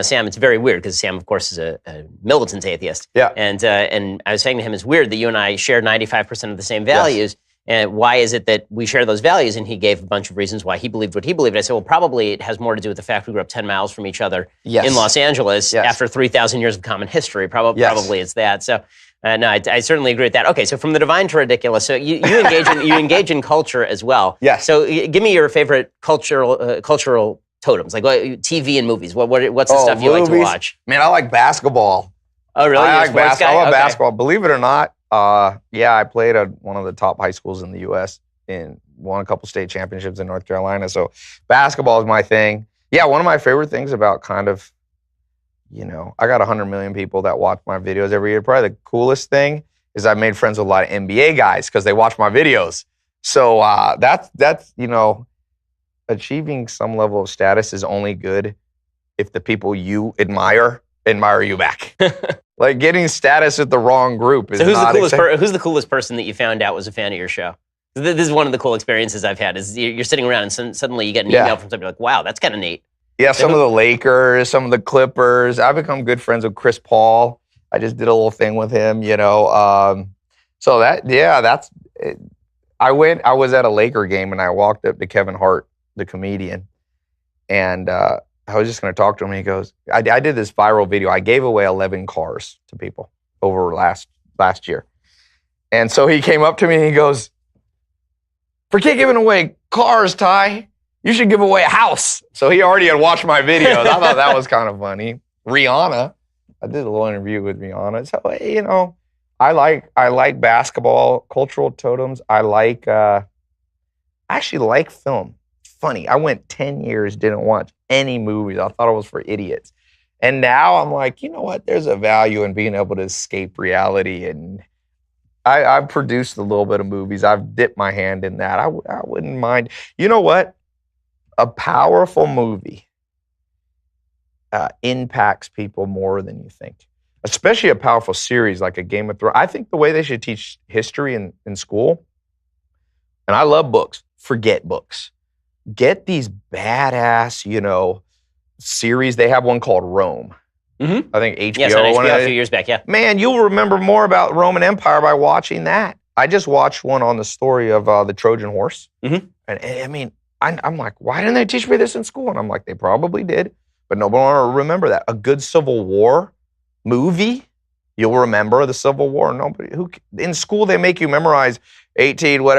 Sam, it's very weird because Sam, of course, is a militant atheist. Yeah. And I was saying to him, it's weird that you and I share 95% of the same values. Yes. And why is it that we share those values? And he gave a bunch of reasons why he believed what he believed. I said, well, probably it has more to do with the fact we grew up 10 miles from each other in Los Angeles after 3,000 years of common history. Probably it's that. So, no, I certainly agree with that. Okay, so from the divine to ridiculous. So you engage in culture as well. Yes. So give me your favorite cultural totems, like TV and movies. What's the stuff you like to watch? Man, I like basketball. Oh, really? I love basketball. Believe it or not, I played at one of the top high schools in the U.S. and won a couple state championships in North Carolina. So basketball is my thing. Yeah, one of my favorite things about kind of, I got 100 million people that watch my videos every year. Probably the coolest thing is I've made friends with a lot of NBA guys because they watch my videos. So that's achieving some level of status is only good if the people you admire you back. Like getting status with the wrong group is who's the coolest person that you found out was a fan of your show? This is one of the cool experiences I've had. Is you're sitting around and suddenly you get an email from somebody like, "Wow, that's kind of neat." Yeah, some of the Lakers, some of the Clippers. I've become good friends with Chris Paul. I just did a little thing with him, So that's it. I was at a Laker game and I walked up to Kevin Hart, the comedian, and I was just going to talk to him. And he goes, I did this viral video. I gave away 11 cars to people over last year. And so he came up to me and he goes, forget giving away cars, Ty. You should give away a house. So he already had watched my videos. I thought that was kind of funny. Rihanna. I did a little interview with Rihanna. So, I like basketball, cultural totems. I actually like film. Funny. I went 10 years, didn't watch any movies. I thought it was for idiots. And now I'm like, you know what? There's a value in being able to escape reality. And I've produced a little bit of movies. I've dipped my hand in that. I wouldn't mind. You know what? A powerful movie impacts people more than you think. Especially a powerful series like a Game of Thrones. I think the way they should teach history in school, and I love books, forget books. Get these badass, series. They have one called Rome. Mm-hmm. I think HBO. Yes, on HBO a few years back, yeah. Man, you'll remember more about Roman Empire by watching that. I just watched one on the story of the Trojan horse. Mm-hmm. And I mean, I'm like, why didn't they teach me this in school? And I'm like, they probably did, but nobody will remember that. A good Civil War movie, you'll remember the Civil War. Nobody in school they make you memorize 61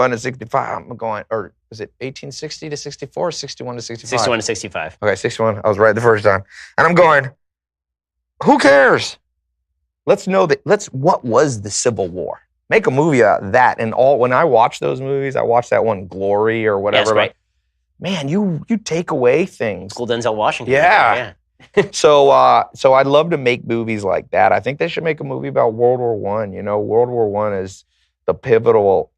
to 65. I'm going, or is it 1860 to 64 or 61 to 65? 61 to 65. Okay, 61. I was right the first time. And I'm going, who cares? Let's know what was the Civil War? Make a movie out of that. And when I watch those movies, I watch that one, Glory or whatever. Yes, right. Man, you take away things. School Denzel Washington. Yeah. So I'd love to make movies like that. I think they should make a movie about World War I. World War I is the pivotal.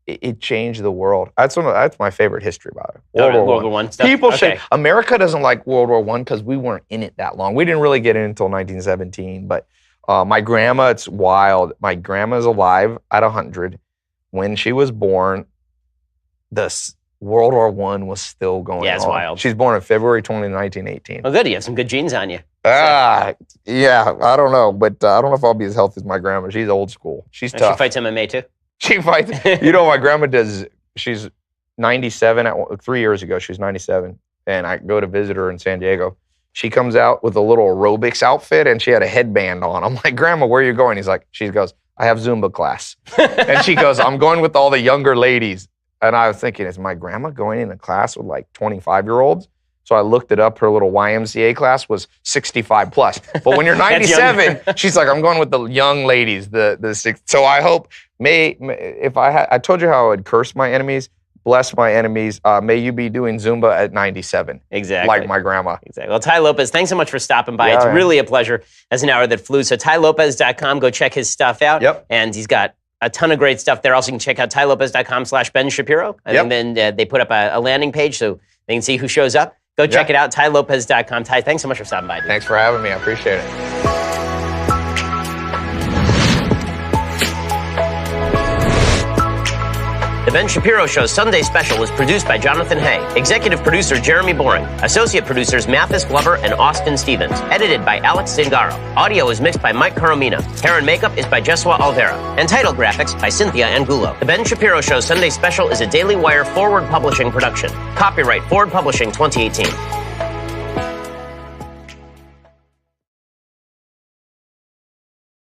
It changed the world. That's my favorite history about it. World War I stuff. People say America doesn't like World War I because we weren't in it that long. We didn't really get in until 1917. But my grandma, it's wild. My grandma's alive at 100. When she was born, World War I was still going on. Yeah, it's wild. She's born in February 20, 1918. Oh, good. You have some good genes on you. Yeah, I don't know. But I don't know if I'll be as healthy as my grandma. She's old school. She's tough. She fights MMA too? She fights. My grandma does. She's 97. 3 years ago, she was 97. And I go to visit her in San Diego. She comes out with a little aerobics outfit and she had a headband on. I'm like, Grandma, where are you going? She goes, I have Zumba class. And she goes, I'm going with all the younger ladies. And I was thinking, is my grandma going into class with like 25-year-olds? So I looked it up. Her little YMCA class was 65 plus. But when you're 97, she's like, I'm going with the young ladies. So I hope, if I told you how I would curse my enemies, bless my enemies. May you be doing Zumba at 97. Exactly. Like my grandma. Exactly. Well, Ty Lopez, thanks so much for stopping by. It's really a pleasure as an hour that flew. So TyLopez.com, go check his stuff out. Yep. And he's got a ton of great stuff there. Also, you can check out TyLopez.com/Ben Shapiro. And then they put up a landing page so they can see who shows up. Go check it out, TyLopez.com. Ty, thanks so much for stopping by, dude. Thanks for having me. I appreciate it. The Ben Shapiro Show's Sunday special was produced by Jonathan Hay, executive producer Jeremy Boring, associate producers Mathis Glover and Austin Stevens, edited by Alex Zingaro. Audio is mixed by Mike Coromina. Hair and makeup is by Jesua Alvera, and title graphics by Cynthia Angulo. The Ben Shapiro Show's Sunday special is a Daily Wire Forward Publishing production. Copyright Forward Publishing 2018.